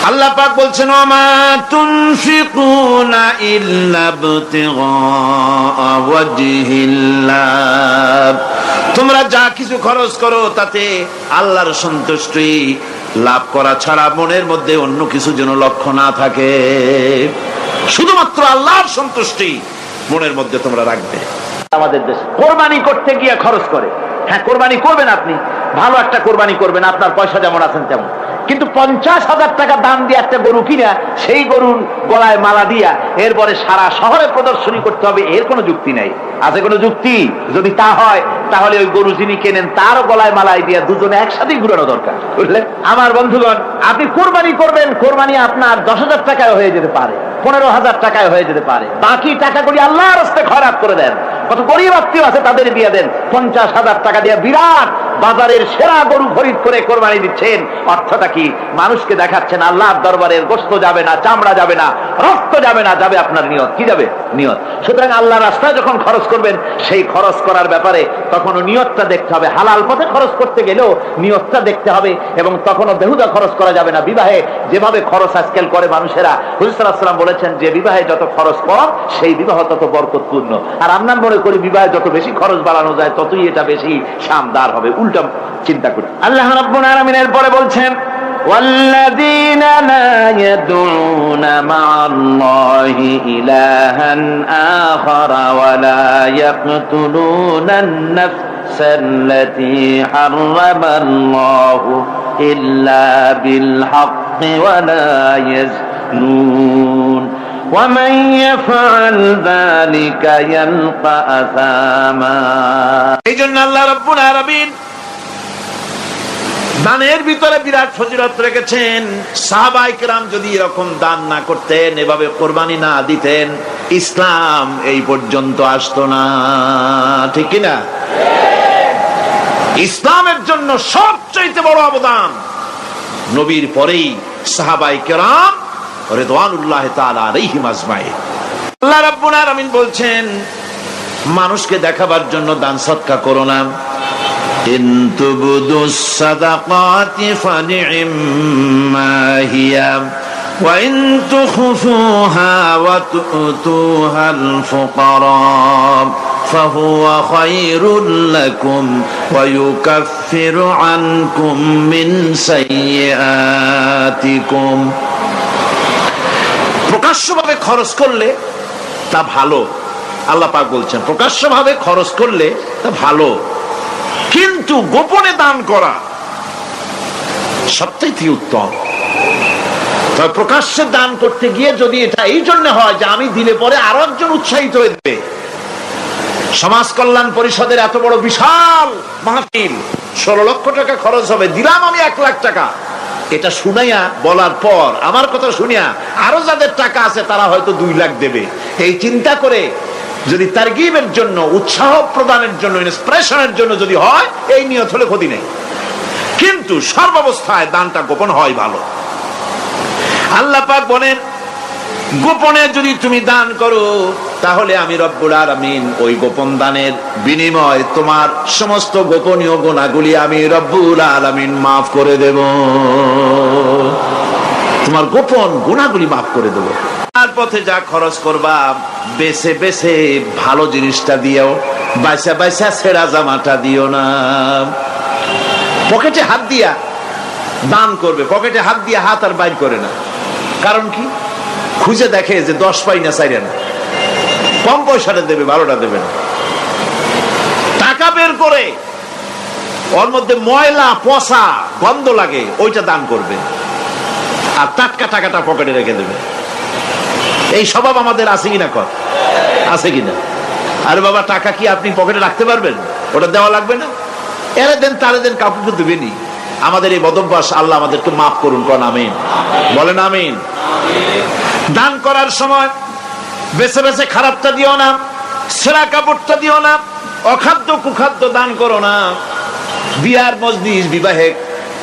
আল্লাহ পাক বলছেন, ওমা তুনফিকুনা ইল্লা ইবতিগা ওয়াজহিল্লাহ, তোমরা যা কিছু খরচ করো তাতে আল্লাহর সন্তুষ্টি লাভ করা ছাড়া মনের মধ্যে অন্য কিছু যেন লক্ষ্য না থাকে, শুধুমাত্র আল্লাহর সন্তুষ্টি মনের মধ্যে তোমরা রাখবে। আমাদের দেশে কোরবানি করতে গিয়ে খরচ করে, হ্যাঁ কোরবানি করবেন, আপনি ভালো একটা কোরবানি করবেন, আপনার পয়সা যেমন আছেন তেমন, কিন্তু 50,000 টাকা দাম দিয়ে একটা গরু কিনা সেই গরুর গলায় মালা দিয়া এরপরে সারা শহরে প্রদর্শনী করতে হবে, এর কোনো যুক্তি নাই। আছে কোনো যুক্তি? যদি তা হয় তাহলে ওই গরু যিনি কেনেন তার গলায় মালাই দিয়া দুজনে একসাথেই ঘুরানো দরকার, বুঝলেন? আমার বন্ধুগণ, আপনি কোরবানি করবেন, কোরবানি আপনার 10,000 টাকায় হয়ে যেতে পারে, 15,000 টাকায় হয়ে যেতে পারে, বাকি টাকাগুলি আল্লাহর রাস্তায় খয়রাত করে দেন। কত গরিব আত্মীয় আছে তাদের দিয়ে দেন। 50,000 টাকা দিয়ে বিরাট বাজারের সেরা গরু খরিদ করে কোরবানি দিচ্ছেন, অর্থটা কি? মানুষকে দেখাচ্ছেন আল্লাহর দরবারের গোশত যাবে না, চামড়া যাবে না, রক্ত যাবে না, যাবে আপনার নিয়ত। কি যাবে? নিয়ত। সুতরাং আল্লাহর রাস্তায় যখন খরচ করবেন, সেই খরচ করার ব্যাপারে তখনও নিয়তটা দেখতে হবে। হালাল পথে খরচ করতে গেলেও নিয়তটা দেখতে হবে, এবং তখনও বেহুদা খরচ করা যাবে না। বিবাহে যেভাবে খরচ আজকাল করে মানুষেরা, হুজুর সাল্লাল্লাহু আলাইহি ওয়াসাল্লাম বলেছেন যে বিবাহে যত খরচ কম সেই বিবাহ তত বরকতপূর্ণ। আর আমরা মনে করি বিবাহে যত বেশি খরচ বাড়ানো যায় ততই এটা বেশি শানদার হবে, উল্টা চিন্তা করি। আল্লাহ রাব্বুল আলামিন এরপরে বলছেন, والذين لا يدعون مع الله إلها آخر ولا يقتلون النفس التي حرم الله إلا بالحق ولا يزنون ومن يفعل ذلك يلقى أثاما। এই জন্য আল্লাহ রাব্বুল আলামিন দানের ভিতরে বিরাট ফজিলত রেখেছেন। সাহাবায়ে কেরাম যদি এরকম দান না করতেন, এভাবে কোরবানি না দিতেন, ইসলাম এই পর্যন্ত আসতো না, ঠিক কি না? ইসলামের জন্য সবচেয়ে বড় অবদান নবীর পরেই সাহাবায়ে কেরাম রিদওয়ানুল্লাহ তাআলা আলাইহিম আজমাইন। আল্লাহ রাব্বুল আলামিন বলছেন, মানুষকে দেখাবার জন্য দান সদকা করো না। ইন তুবদুস সাদাকাতি ফানি'ম্মা হিয়া ওয়া ইন তুখফুহা ওয়া তু'তুহাল ফুকারা ফাহুয়া খায়রুল লাকুম ওয়া ইউকাফফিরু আনকুম মিন সাইয়্যাতিকুম। প্রকাশ্যভাবে খরচ করলে তা ভালো, আল্লাহ পাক বলছেন প্রকাশ্যভাবে খরচ করলে তা ভালো, কিন্তু গোপনে দান করা সবচেয়ে উত্তম। তবে প্রকাশ্যে দান করতে গিয়ে যদি এটা এই জন্য হয় যে আমি দিলে পরে আরো একজন উৎসাহিত হয়ে যাবে, সমাজ কল্যাণ পরিষদের এত বড় বিশাল মাহফিল, 16 লক্ষ টাকা খরচ হবে, দিলাম আমি 1 লাখ টাকা, এটা শুনাইয়া বলার পর আমার কথা শুনিয়া আরো যাদের টাকা আছে তারা হয়তো 2 লাখ দেবে, এই চিন্তা করে যদি তারগিবের জন্য, উৎসাহ প্রদানের জন্য, ইন্সপিরেশনের জন্য যদি হয়, এই নিয়ত হলে ক্ষতি নেই। কিন্তু সর্বাবস্থায় দানটা গোপন হয় ভালো। আল্লাহ পাক বলেন, গোপনে যদি তুমি দান করো তাহলে আমি রব্বুল আলামিন ওই গোপন দানের বিনিময় তোমার সমস্ত গোপনীয় গুনাহগুলি আমি রব্বুল আলামিন মাফ করে দেব, তোমার গোপন গুনাহগুলি মাফ করে দেব। তার পথে যা খরচ করবা বেছে বেছে ভালো জিনিসটা দিও, বাইসা বাইসা ছেঁড়া জামাটা দিও না। পকেটে হাত দিয়া দান করবে, পকেটে হাত দিয়া হাত আর বাইর করে না। কারণ কি? খুঁজে দেখে যে 10 পাই না, 4 না, কম পয়সাটা দেবে, 12টা দেবে না। টাকা বের করে ওর মধ্যে ময়লা পচা গন্ধ লাগে, ওইটা দান করবে, আর টাটকা টাকাটা পকেটে রেখে দেবে। এই স্বভাব আমাদের আছে কিনা? আছে কিনা? আরে বাবা, টাকা কি আপনি পকেটে রাখতে পারবেন? ওটা দেওয়া লাগবে না, এরে দেন তারে দেন, কাপড় দেবেনি। আমাদের এই বদভ্যাস আল্লাহ আমাদেরকে মাফ করুন, কোন আমিন বলেন। আমিন। দান করার সময় বেছে বেছে খারাপটা দিও না, ছেঁড়া কাপড়টা দিও না, অখাদ্য কুখাদ্য দান করো না। বিয়ার মজলিস, বিবাহে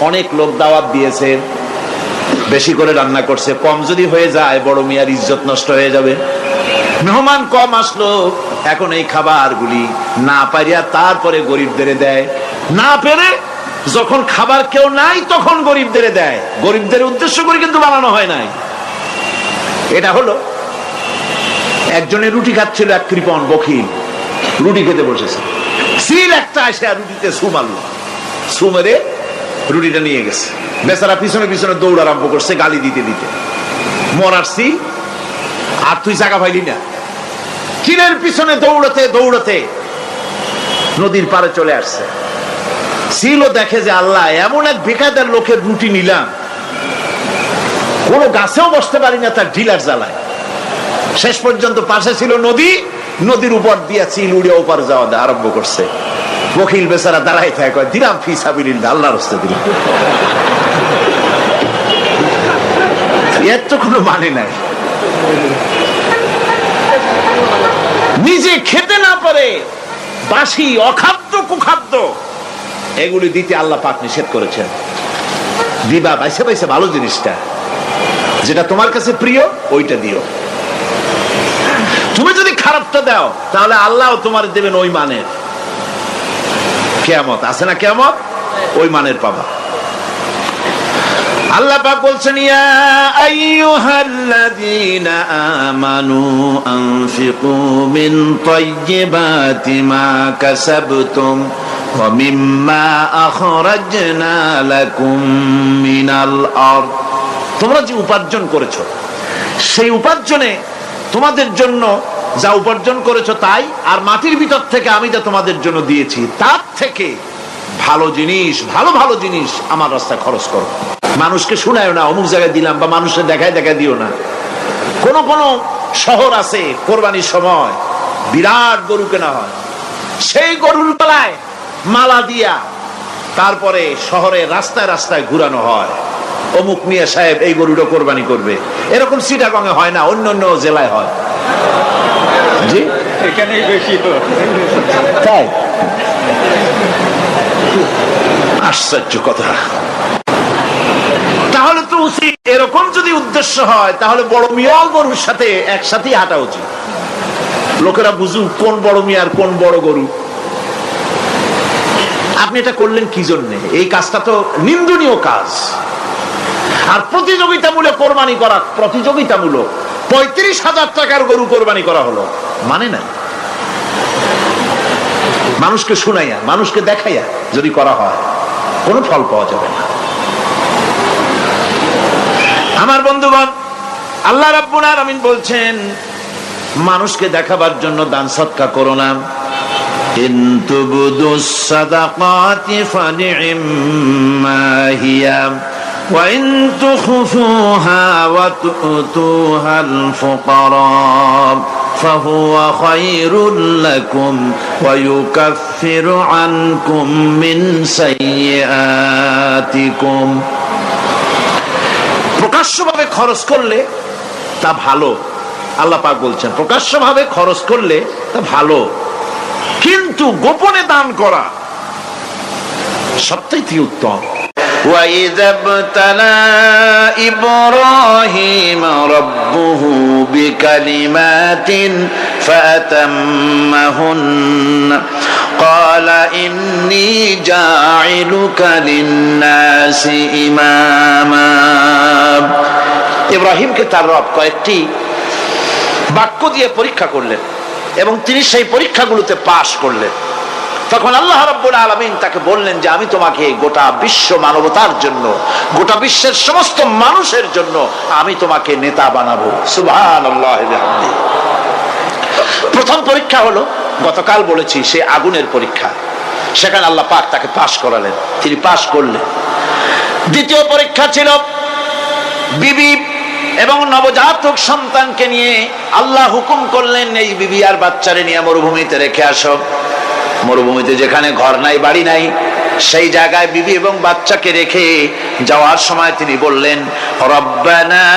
অনেক লোক দাওয়াত দিয়েছে, বেশি করে রান্না করছে, কম যদি হয়ে যায় বড় মিয়ার ইজ্জত নষ্ট হয়ে যাবে। মেহমান কম আসলো, এখন এই খাবারগুলি না পারিয়া তারপরে গরিবদের দেয়, না পেরে যখন খাবার কেউ নাই তখন গরিবদের দেয়, গরিবদের উদ্দেশ্য করে কিন্তু বানানো হয় নাই। এটা হলো একজনের রুটি খাচ্ছিল, এক কৃপণ বখিল রুটি খেতে বসেছে, সিল একটা আসে আর রুটিতে সু মারলো, সু মেরে রুটিটা নিয়ে গেছে। বেচারা পিছনে পিছনে দৌড় আরম্ভ করছে গালি দিতে দিতে, মরার সিল আর তুই জায়গা পাইলি না। চিলের পিছনে দৌড়াতে দৌড়াতে নদীর পাড়ে চলে আসছে। সিলও দেখে যে আল্লাহ, এমন এক বেকায়দার লোকের রুটি নিলাম, কোন গাছেও বসতে পারি না তার ঢিলার জ্বালায়। শেষ পর্যন্ত পাশে ছিল নদী, নদীর উপর দিয়া চিল উড়ে ওপার যাওয়া আরম্ভ করছে। বকিল বেচারা দাঁড়াই থাকে, দিলাম ফি সাবিলিল্লাহ, আল্লাহর রাস্তায় দিলাম। এর তো কোনো মানে নাই। নিজে খেতে না পারে বাসি অখাদ্য কুখাদ্য এগুলি দিতে আল্লাহ পাক নিষেধ করেছেন। দিবা বাইসে বাইসে ভালো জিনিসটা, যেটা তোমার কাছে প্রিয় ওইটা দিও। তুমি যদি খারাপটা দাও তাহলে আল্লাহ তোমার দেবেন ওই মানের। কিয়ামত আছে না, কিয়ামত ওই মানের পাবা। আল্লাহ পাক বলছেন, ইয়া আইয়ুহাল্লাযীনা আমানু আনফিকু মিন তাইয়্যিবাতি মা কাসাবতুম ওয়া মিম্মা আখরাজনা লাকুম মিনাল আরদ। তোমরা যে উপার্জন করেছো, সেই উপার্জনে তোমাদের জন্য যা উপার্জন করেছো তাই, আর মাটির ভিতর থেকে আমি যা তোমাদের জন্য দিয়েছি তার থেকে ভালো জিনিস, ভালো ভালো জিনিস আমার রাস্তায় খরচ করো। মানুষকে শুনায়ও না অমুক জায়গায় দিলাম, বা মানুষের দেখায় দেখায় দিও না। কোন কোন শহর আছে কোরবানির সময় বিরাট গরু কেনা হয়, সেই গরুর তলায় মালা দিয়া তারপরে শহরে রাস্তায় রাস্তায় ঘুরানো হয়, অমুক মিয়া সাহেব এই গরুটা কোরবানি করবে। এরকম চিটাগংয়ে হয় না, অন্য অন্য জেলায় হয়। জি, এখানেই বেশি হয়। তাই আশ্চর্য কথা। তাহলে তো উচিত, এরকম যদি উদ্দেশ্য হয় তাহলে বড় মিয়া গরুর সাথে একসাথে হাঁটা উচিত। লোকেরা বুঝুক কোন বড় মিয়া আর কোন বড় গরু। আপনি এটা করলেন কি জন্য? এই কাজটা তো নিন্দনীয় কাজ। আর প্রতিযোগিতামূলক কোরবানি করা, প্রতিযোগিতামূলক 35,000 টাকার গরু কোরবানি করা হলো, মানে না। মানুষকে শুনাইয়া, মানুষকে দেখাইয়া যদি করা হয় কোনো ফল পাওয়া যাবে না। আমার বন্ধুগণ, আল্লাহ রাব্বুল আলামিন বলছেন, মানুষকে দেখাবার জন্য দান সদকা করো না। ইন তুবদুস সাদাকাতি ফানি'ম্মা হিয়া ওয়া ইন তুখফুহা ওয়া তু'তুহাল ফুকারা ফাহুয়া খায়রুল লাকুম ওয়া ইউকাফিরু আনকুম মিন সাইয়্যাতিকুম। প্রকাশ্যভাবে খরচ করলে তা ভালো, আল্লাহ পাক বলছেন প্রকাশ্যভাবে খরচ করলে তা ভালো, কিন্তু গোপনে দান করা সবথেকে উত্তম। وَإِذَا ابْتَلَى إِبْرَاهِيمَ رَبُّهُ بِكَلِمَاتٍ فَأَتَمَّهُنَّ قَالَ إِنِّي جَاعِلُكَ لِلنَّاسِ إِمَامًا। ইব্রাহিমকে তার রব কয়েকটি বাক্য দিয়ে পরীক্ষা করলেন এবং তিনি সেই পরীক্ষাগুলোতে পাশ করলেন। তখন আল্লাহ রাব্বুল আলামিন তাকে বললেন যে আমি তোমাকে গোটা বিশ্ব মানবতার জন্য, গোটা বিশ্বের সমস্ত মানুষের জন্য আমি তোমাকে নেতা বানাবো। সুবহানাল্লাহি ওয়া বিহামদিহি। প্রথম পরীক্ষা হলো, গতকাল বলেছি, সে আগুনের পরীক্ষা। সেখানে আল্লাহ পাক তাকে পাশ করালেন, তিনি পাশ করলেন। দ্বিতীয় পরীক্ষা ছিল বিবি এবং নবজাতক সন্তানকে নিয়ে। আল্লাহ হুকুম করলেন এই বিবি আর বাচ্চারে নিয়ে মরুভূমিতে রেখে আসো। মরুভূমিতে যেখানে ঘর নাই, বাড়ি নাই, সেই জায়গায় বিবি এবং বাচ্চাকে রেখে যাওয়ার সময় তিনি বললেন, রব্বানা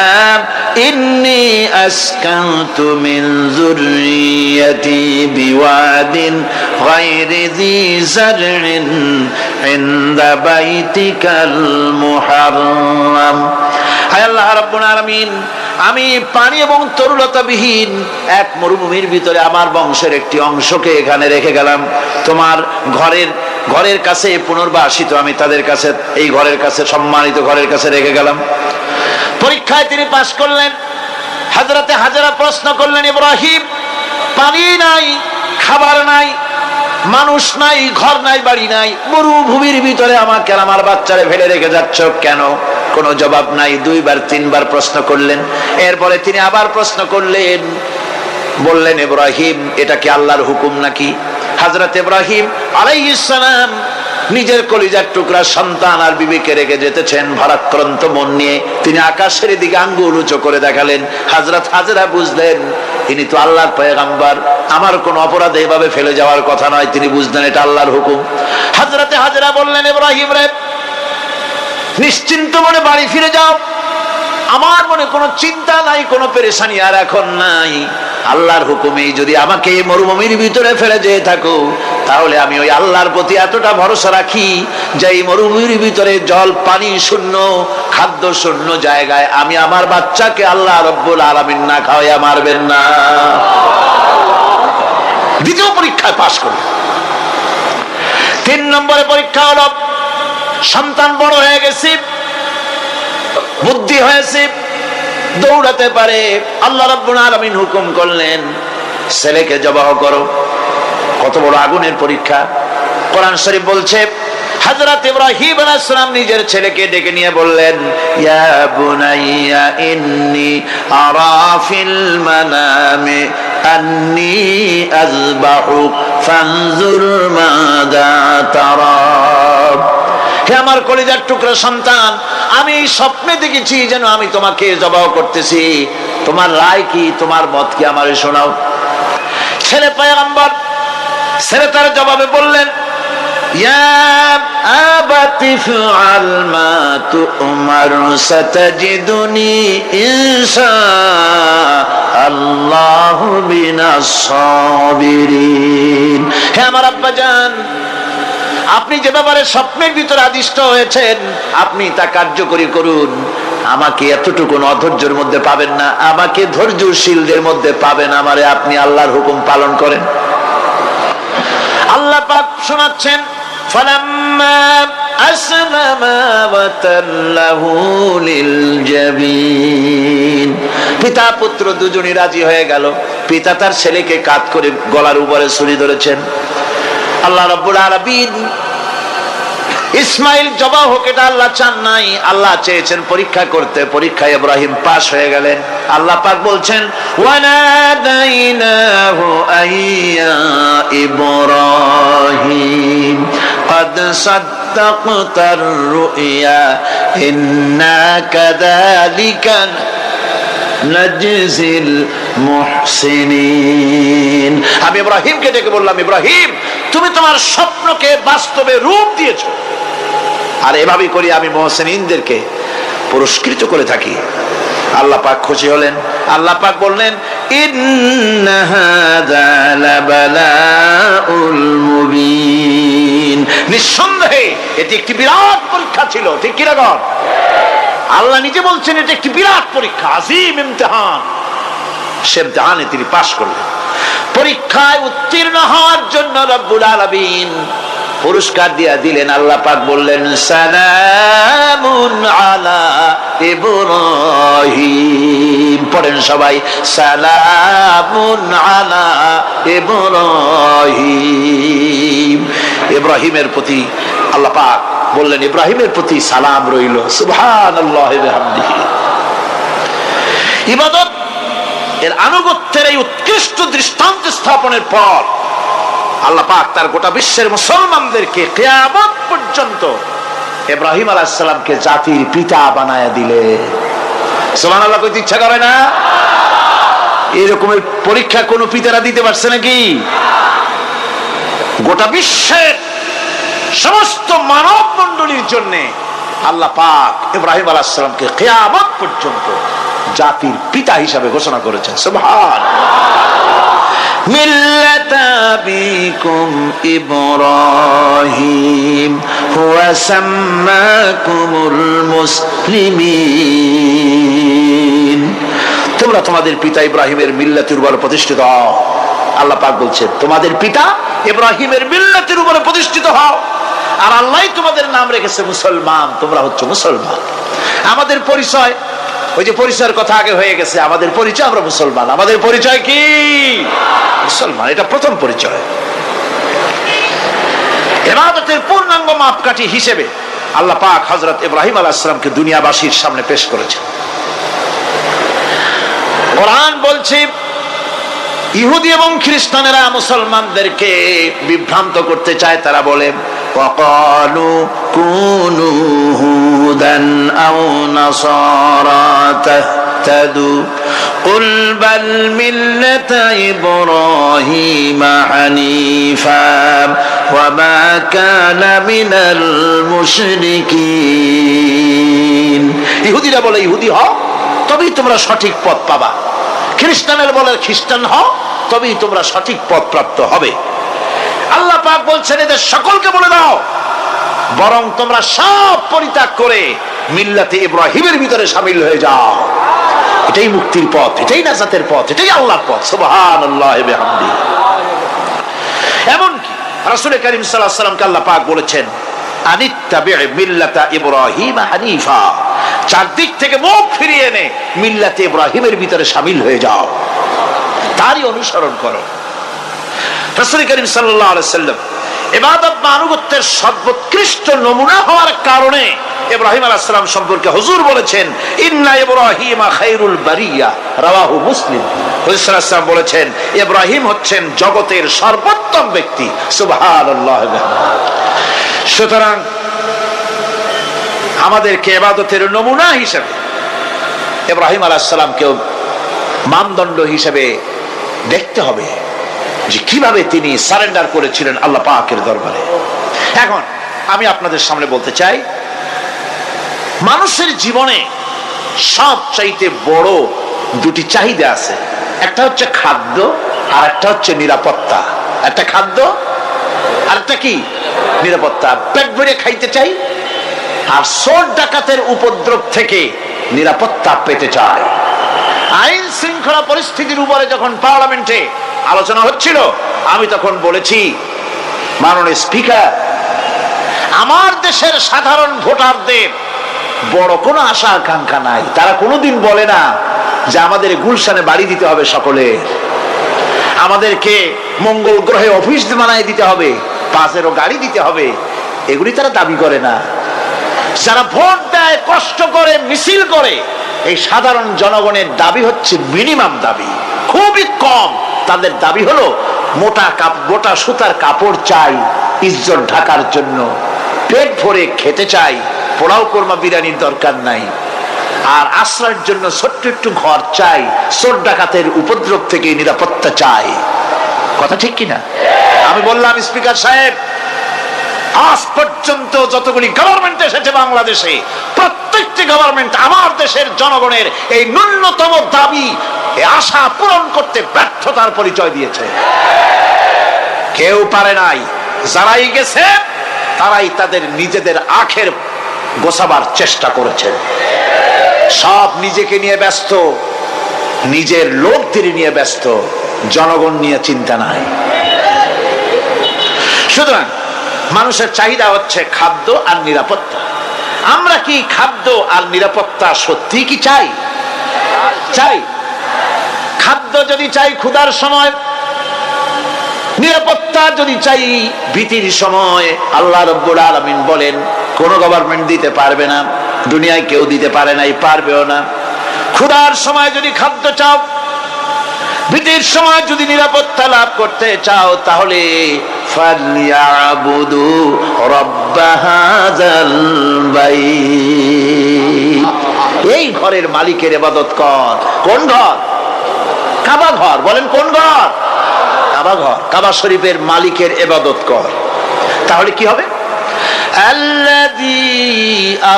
ইন্নী আসকানতু মিন যুররিয়াতি বিওয়াদিন গায়রি যী যারইন ইনদা বাইতিকাল মুহাররাম। হায় আল্লাহ রাব্বুল আলামিন, আমি পানি এবং তরুলতাবিহীন এক মরুভূমির ভিতরে আমার বংশের একটি অংশকে এখানে রেখে গেলাম, তোমার ঘরের কাছে পুনর্বাসিত আমি তাদের কাছে, এই ঘরের কাছে, সম্মানিত ঘরের কাছে রেখে গেলাম। পরীক্ষায় তিনি পাশ করলেন। হযরতে হাজেরা প্রশ্ন করলেন, ইব্রাহিম, পানি নাই, খাবার নাই, মানুষ নাই, ঘর নাই, বাড়ি নাই, মরুভূমির ভিতরে আমাকে আর আমার বাচ্চারে ফেলে রেখে যাচ্ছ কেন? কোনো জবাব নাই। 2 বার 3 বার প্রশ্ন করলেন। এরপরে তিনি আবার প্রশ্ন করলেন, বললেন, ইব্রাহিম, এটা কি আল্লাহর হুকুম নাকি? হযরত ইব্রাহিম আলাইহিস সালাম নিজের কলিজার টুকরা সন্তান আর বিবিকে রেখে যেতেছেন ভারাক্রান্ত মন নিয়ে। তিনি আকাশের দিকে আঙ্গুল উঁচু করে দেখালেন। হযরত হাজেরা বুঝলেন ইনি তো আল্লাহর পয়গম্বর, আমার কোন অপরাধে এভাবে ফেলে যাওয়ার কথা নয়। তিনি বুঝলেন এটা আল্লাহর হুকুম। হযরতে হাজেরা বললেন, ইব্রাহিম রে, নিশ্চিন্ত মনে বাড়ি ফিরে যাও, আমার মনে কোনো চিন্তা নাই, কোনো পেরেশানি আর এখন নাই। আল্লাহর হুকুমে যদি আমাকে মরুভূমির ভিতরে ফেলে যেয়ে থাকো, তাহলে আমি ওই আল্লাহর প্রতি এতটা ভরসা রাখি যে এই মরুভূমির ভিতরে জল পানি শূন্য, খাদ্য শূন্য জায়গায় আমি আমার বাচ্চাকে আল্লাহ রব্বুল আলামিন না খাওয়াইয়া মারবেন না। দ্বিতীয় পরীক্ষায় পাশ করলেন। 3 নম্বরে পরীক্ষা হলো, সন্তান বড় হয়ে গেছে, বুদ্ধি হয়েছে, দৌড়াতে পারে। আল্লাহ রাব্বুল আলামিন হুকুম করলেন, ছেলেকে জবাহ করো। কত বড় আগুনের পরীক্ষা! কোরআন শরীফ বলছে, হযরত ইব্রাহিম আলাইহিস সালাম নিজের ছেলেকে ডেকে নিয়ে বললেন, ইয়া বুনাইয়া ইন্নী আরা ফিল মানামি আন্নী আযবাহুক ফানজুর মাযা তারা। হে আমার কলিজার টুকরা সন্তান, আমি স্বপ্নে দেখেছি যেন আমি তোমাকে জবাহ করতেছি, তোমার রায় কি, তোমার মত কি, আমারে শোনাও। ছেলে পয়গম্বর, ছেলে তার জবাবে বললেন, ইয়া আবাতি ফাআল মা তু'মার সাতাজিদুনি ইনশাআল্লাহু মিনাস সাবিরিন। হে আমার আব্বাজান, আপনি যে ব্যাপারে স্বপ্নের ভিতরে আদিষ্ট হয়েছেন, আপনি তা কার্যকরী করুন। আমাকে এতটুকু অধৈর্যের মধ্যে পাবেন না, আমাকে ধৈর্যশীলদের মধ্যে পাবেন। আমারে আপনি আল্লাহর হুকুম পালন করেন। আল্লাহ পাক শোনাচ্ছেন, ফালাম্মা আসলামা ওয়া তাল্লাহু লিল জাবিন। পিতা পুত্র দুজনই রাজি হয়ে গেল। পিতা তার ছেলেকে কাঁধ করে গলার উপরে ছুরি ধরেছেন। আল্লাহ রাব্বুল আলামিন ইসমাইল জবাহ হোক, এটা আল্লাহ চান নাই, আল্লাহ চেয়েছেন পরীক্ষা করতে। পরীক্ষায় ইব্রাহিম পাস হয়ে গেলেন। আল্লাহ পাক বলছেন, ওয়ানাদাইনাহু আইয়া ইব্রাহিম قد صدقت الرؤيا إنا كذلك نجزي المحسنين। আমি ইব্রাহিমকে ডেকে বললাম, ইব্রাহিম, তুমি তোমার স্বপ্নকে বাস্তবে রূপ দিয়েছো, আর এভাবেই করি আমি মুহসিনদেরকে পুরস্কৃত করে থাকি। আল্লাহ পাক খুশি হলেন। আল্লাহ পাক বললেন, ইন্না হাযা লাবালাউল মুবিন। নিঃসন্দেহে এটি একটি বিরাট পরীক্ষা ছিল। ঠিক কি রকম? আল্লাহ নিজে বলছেন এটা একটি বিরাট পরীক্ষা, আযীম ইমতিহান। সে ইমতিহানে তিনি পাশ করলেন। পরীক্ষায় উত্তীর্ণ হওয়ার জন্য রব্বুল আলামিন পুরস্কার দিয়ে দিলেন। আল্লাহ পাক বললেন, সালামুন আলা ইব্রাহিম। পড়েন সবাই, সালামুন আলা ইব্রাহিম। ইব্রাহিমের প্রতি আল্লাহ পাক বললেন, ইব্রাহিমের প্রতি সালাম রইল। সুবহানাল্লাহি ওয়া বিহামদিহি। ইবাদত এর আনুগত্যের এই উৎকৃষ্ট দৃষ্টান্ত স্থাপনের পর আল্লাহ পাক তার গোটা বিশ্বের মুসলমানদেরকে কিয়ামত পর্যন্ত ইব্রাহিম আলাইহিস সালামকে জাতির পিতা বানায়া দিলে। সুবহানাল্লাহ। কইতে ইচ্ছা করে না? এরকমের পরীক্ষা কোন পিতারা দিতে পারছে নাকি? গোটা বিশ্বের সমস্ত মানব মণ্ডলীর জন্য আল্লাহ পাক ইব্রাহিম আলাইহিস সালামকে কিয়ামত পর্যন্ত জাতির পিতা হিসাবে ঘোষণা করেছেন। সুবহানাল্লাহ। মিল্লাতা আবিকুম ইব্রাহিম হুয়া সাম্মাকুমুল মুসলিমিন তোমরা তোমাদের পিতা ইব্রাহিমের মিল্লাতের উপর প্রতিষ্ঠিত হও। আল্লাহ পাক বলছেন তোমাদের পিতা ইব্রাহিমের মিল্লাতের উপর প্রতিষ্ঠিত হও, আর আল্লাহ তোমাদের নাম রেখেছে মুসলমান, তোমরা হচ্ছে মুসলমান। আমাদের পরিচয়, ওই যে পরিচয়ের কথা আগে হয়ে গেছে, আমাদের পরিচয় আমরা মুসলমান। আমাদের পরিচয় কি? মুসলমান, এটা প্রথম পরিচয়। ইবাদতের পূর্ণাঙ্গ মাপকাঠি হিসেবে আল্লাহ পাক হযরত ইব্রাহিম আলাইহিস সালামকে দুনিয়াবাসীর সামনে পেশ করেছেন। কোরআন বলছে ইহুদি এবং খ্রিস্টানেরা মুসলমানদেরকে বিভ্রান্ত করতে চায়। তারা বলে ওয়াকালু কুনু হুদান আও নাসারা তাহতাদু কুল বাল মিল্লাতা ইব্রাহিম হানিফা ওয়া মা কানা মিনাল মুশরিকিন। ইহুদিরা বলে ইহুদি হও তবেই তোমরা সঠিক পথ পাবা, খ্রিস্টানের বলে খ্রিস্টান হও তবেই তোমরা সঠিক পথ প্রাপ্ত হবে। আল্লাহ পাক বলছেন এদের সকলকে বলে দাও বরং তোমরা সব পরিত্যাগ করে মিল্লাতে ইব্রাহিমের ভিতরে শামিল হয়ে যাও। এটাই মুক্তির পথ, এটাই নাজাতের পথ, এটাই আল্লাহর পথ। সুবহানাল্লাহি ওয়া বিহামদিহি। এমনকি রাসূল কারীম সাল্লাল্লাহু আলাইহি ওয়াসাল্লামকে আল্লাহ পাক বলেছেন আনিত্তাবি মিল্লাতা ইব্রাহিম হানিফা, চারদিক থেকে মুখ ফিরিয়ে এনে মিল্লাতে ইব্রাহিমের ভিতরে শামিল হয়ে যাও, তারই অনুসরণ করো। রাসূল কারীম সাল্লাল্লাহু আলাইহি ওয়াসাল্লাম ইবাদত বা আনুগত্যের সর্বোৎকৃষ্ট নমুনা হওয়ার কারণে ইব্রাহিম আলাইহিস সালাম সম্পর্কে হুজুর বলেছেন ইন্না ইব্রাহিমা খায়রুল বারিয়া, রাওয়াহু মুসলিম। হুজুর সাল্লাল্লাহু আলাইহি ওয়াসাল্লাম বলেছেন ইব্রাহিম হচ্ছেন জগতের সর্বোত্তম ব্যক্তি। সুবহানাল্লাহ। সুতরাং আমাদেরকে ইবাদতের নমুনা হিসেবে ইব্রাহিম আলাইহিস সালামকে মানদণ্ড হিসেবে দেখতে হবে যে কিভাবে তিনি সারেন্ডার করেছিলেন আল্লাহ পাকের দরবারে। এখন আমি আপনাদের সামনে বলতে চাই মানুষের জীবনে সবচাইতে বড় দুটি চাহিদা আছে, একটা হচ্ছে খাদ্য আর একটা হচ্ছে নিরাপত্তা। একটা খাদ্য আর একটা কি? নিরাপত্তা। পেট ভরে খাইতে চাই আর চোর ডাকাতের উপদ্রব থেকে নিরাপত্তা পেতে চাই। আইন শৃঙ্খলা পরিস্থিতির উপরে যখন পার্লামেন্টে আলোচনা হচ্ছিল আমি তখন বলেছি মাননীয় স্পিকার, আমার দেশের সাধারণ ভোটারদের বড় কোনো আশা আকাঙ্ক্ষা নাই। তারা কোনোদিন বলে না যে আমাদের গুলশানে বাড়ি দিতে হবে সকলের, আমাদেরকে মঙ্গল গ্রহে অফিস বানায় দিতে হবে, পাঁচেরও গাড়ি দিতে হবে, এগুলি তারা দাবি করে না। যারা ভোট দেয়, কষ্ট করে, মিছিল করে, এই সাধারণ জনগণের দাবি হচ্ছে মিনিমাম দাবি, খুবই কম। তাদের দাবি হলো মোটা সুতার কাপড় চাই ইজ্জত ঢাকার জন্য, পেট ভরে খেতে চাই, পোলাও কোরমা বিরিয়ানির দরকার নাই, আর আশ্রয়ের জন্য ছোট্ট একটু ঘর চাই, চোর ডাকাতের উপদ্রব থেকে নিরাপত্তা চাই। কথা ঠিক কিনা? আমি বললাম স্পিকার সাহেব, আজ পর্যন্ত যতগুলি গভর্নমেন্ট এসেছে বাংলাদেশে, প্রত্যেকটি গভর্নমেন্ট আমার দেশের জনগণের এই ন্যূনতম দাবি, এই আশা পূরণ করতে ব্যর্থতার পরিচয় দিয়েছে। কেউ পারে নাই। যারাই গেছে তারাই তাদের নিজেদের আখের গোছাবার চেষ্টা করেছেন। সব নিজেকে নিয়ে ব্যস্ত, নিজের লোকদের নিয়ে ব্যস্ত, জনগণ নিয়ে চিন্তা নাই। সুতরাং মানুষের চাহিদা হচ্ছে খাদ্য আর নিরাপত্তা। আমরা কি খাদ্য আর নিরাপত্তা সত্যি কি চাই? চাই। খাদ্য যদি চাই ক্ষুধার সময়, নিরাপত্তা যদি চাই ভীতির সময়, আল্লাহ রাব্বুল আলামিন বলেন কোন গভর্নমেন্ট দিতে পারবে না, দুনিয়ায় কেউ দিতে পারে নাই, পারবেও না। ক্ষুধার সময় যদি খাদ্য চাও, ভীতির সময় যদি নিরাপত্তা লাভ করতে চাও, তাহলে ফালইয়াবুদু রাব্ব হাযাল বাইত, এই ঘরের মালিকের ইবাদত কর। কোন ঘর? কাবা ঘর। বলেন কোন ঘর? কাবা ঘর। কাবা শরীফের মালিকের ইবাদত কর। তাহলে কি হবে? আল্লাযী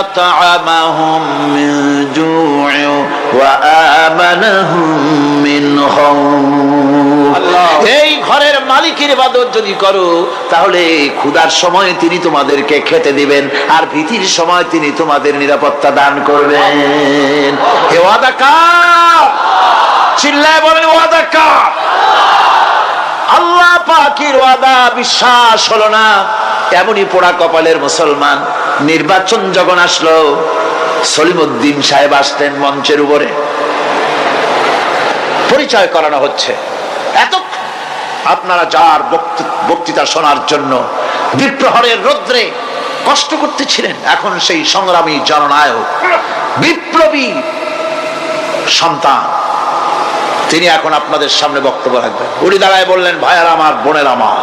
আত'আমাহুম মিন জু'ইন ওয়া আমানাহুম মিন খাউফ। এই ঘরের মালিকের ইবাদত যদি করো তাহলে ক্ষুধার সময় তিনি তোমাদেরকে খেতে দিবেন, আর ভীতির সময় তিনি তোমাদের নিরাপত্তা দান করবেন। এ ওয়াদা কার? চিল্লায় বলেন ওয়াদা কার? আল্লাহ পাকের ওয়াদা বিশ্বাস হলো না, এমনই পোড়া কপালের মুসলমান। নির্বাচন যখন আসলো, সলিমউদ্দিন সাহেব আসতেন মঞ্চের উপরে, পরিচয় করানো হচ্ছে। এত আপনারা যার বক্তৃতা শোনার জন্য বিপ্রহরের রৌদ্রে কষ্ট করতেছিলেন, এখন সেই সংগ্রামী জননায়ক বিপ্লবী সন্তান, তিনি এখন আপনাদের সামনে বক্তব্য রাখবেন। উনি দাঁড়ায় বললেন, ভাইয়ার আমার, বোনের আমার,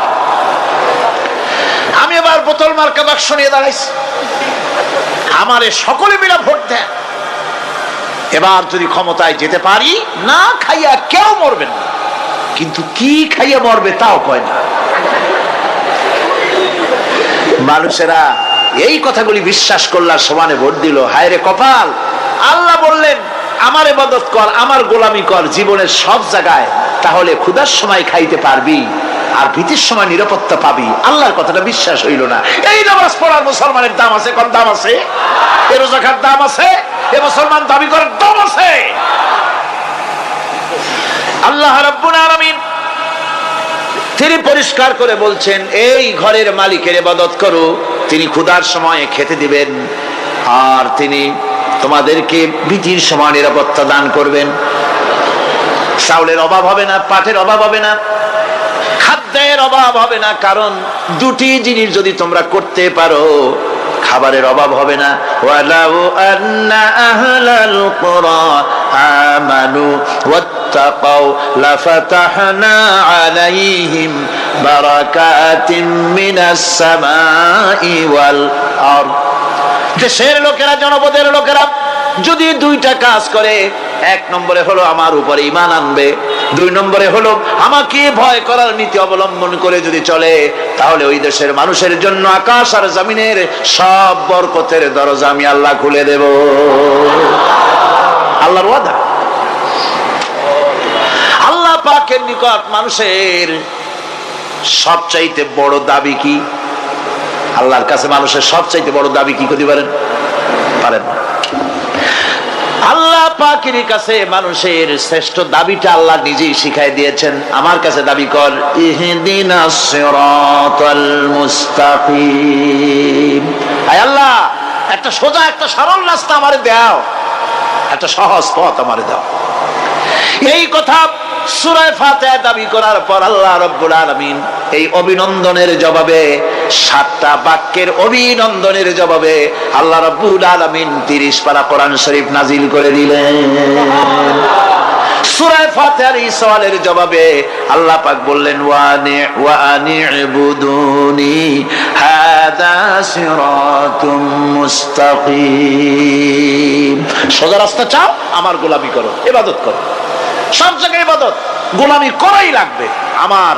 আমি এবার বোতল মার্কা বাক্স নিয়ে দাঁড়াইছি, আমারে সকলে মিলে ভোট দেন। এবার যদি ক্ষমতায় যেতে পারি, না খাইয়া কেউ মরবেন না, কিন্তু কি খাইয়া মরবে তাও কয় না। মানুষেরা এই কথাগুলি বিশ্বাস করলার সমানে ভোট দিল। হায় রে কপাল! আল্লাহ বললেন, আমার ইবাদত কর, আমার গোলামি কর জীবনের সব জায়গায়, তাহলে ক্ষুধার সময় খাইতে পারবি আর ভীতির সময় নিরাপত্তা পাবি। আল্লাহর কথাটা বিশ্বাস হইল না। এই নামাজ পড়ার মুসলমানের দাম আছে, কম দাম আছে? এ রোজা খাওয়ার দাম আছে? এ মুসলমান দাবি করার দাম আছে? আল্লাহ রাব্বুল আলামিন তিনি পরিষ্কার করে বলছেন, এই ঘরের মালিকের ইবাদত করো, তিনি ক্ষুধার সময়ে খেতে দিবেন, আর তিনি তোমাদেরকে ভীতির সময় নিরাপত্তা দান করবেন। চাউলের অভাব হবে না, পাটের অভাব হবে না, খাদ্যের অভাব হবে না, কারণ দুটি জিনিস যদি তোমরা করতে পারো, খাবারের অভাব হবে না। ওয়ালাউ আন্না আহলাল কুরা আমানু ওয়াত্তাকাউ লাফাতাহনা আলাইহিম বারাকাতিন মিনাস সামাই ওয়াল আরদ। দেশের লোকেরা, জনপদের লোকেরা যদি দুইটা কাজ করে, এক নম্বরে হলো আমার উপরে ঈমান আনবে, দুই নম্বরে হলো আমাকে ভয় করার নীতি অবলম্বন করে যদি চলে, তাহলে ওই দেশের মানুষের জন্য আকাশ আর জমিনের সব বরকতের দরজা আমি আল্লাহ খুলে দেব। আল্লাহর ওয়াদা। আল্লাহ পাকের নিকট মানুষের সবচাইতে বড় দাবি কি? আল্লাহর কাছে মানুষের সবচাইতে বড় দাবি কি করতে পারেন? পারেন না। আল্লাহ পাকের কাছে মানুষের শ্রেষ্ঠ দাবিটা আল্লাহ নিজেই শিখাই দিয়েছেন। আমার কাছে দাবি কর, ইহদিনাস সিরাতাল মুস্তাকিম। আয় আল্লাহ, একটা সোজা, একটা সরল রাস্তা আমারে দাও, একটা সহজ পথ আমারে দাও। এই কথা সূরা ফাতিহা দাবি করার পর আল্লাহ রাব্বুল আলামিন এই অভিনন্দনের জবাবে, 7টা বাক্যের অভিনন্দনের জবাবে আল্লাহ রাব্বুল আলামিন 30 পারা কোরআন শরীফ নাজিল করে দিলেন। সূরা ফাতিহার এই সওয়ালের জবাবে আল্লাহ পাক বললেন, ওয়া আনি'বুদুনি হাদা সিরাতুম মুস্তাকিম। সোজা রাস্তা চাও, আমার গোলামি করো, ইবাদত করো। সব জায়গায় ইবাদত, গোলামি করাই লাগবে। আমার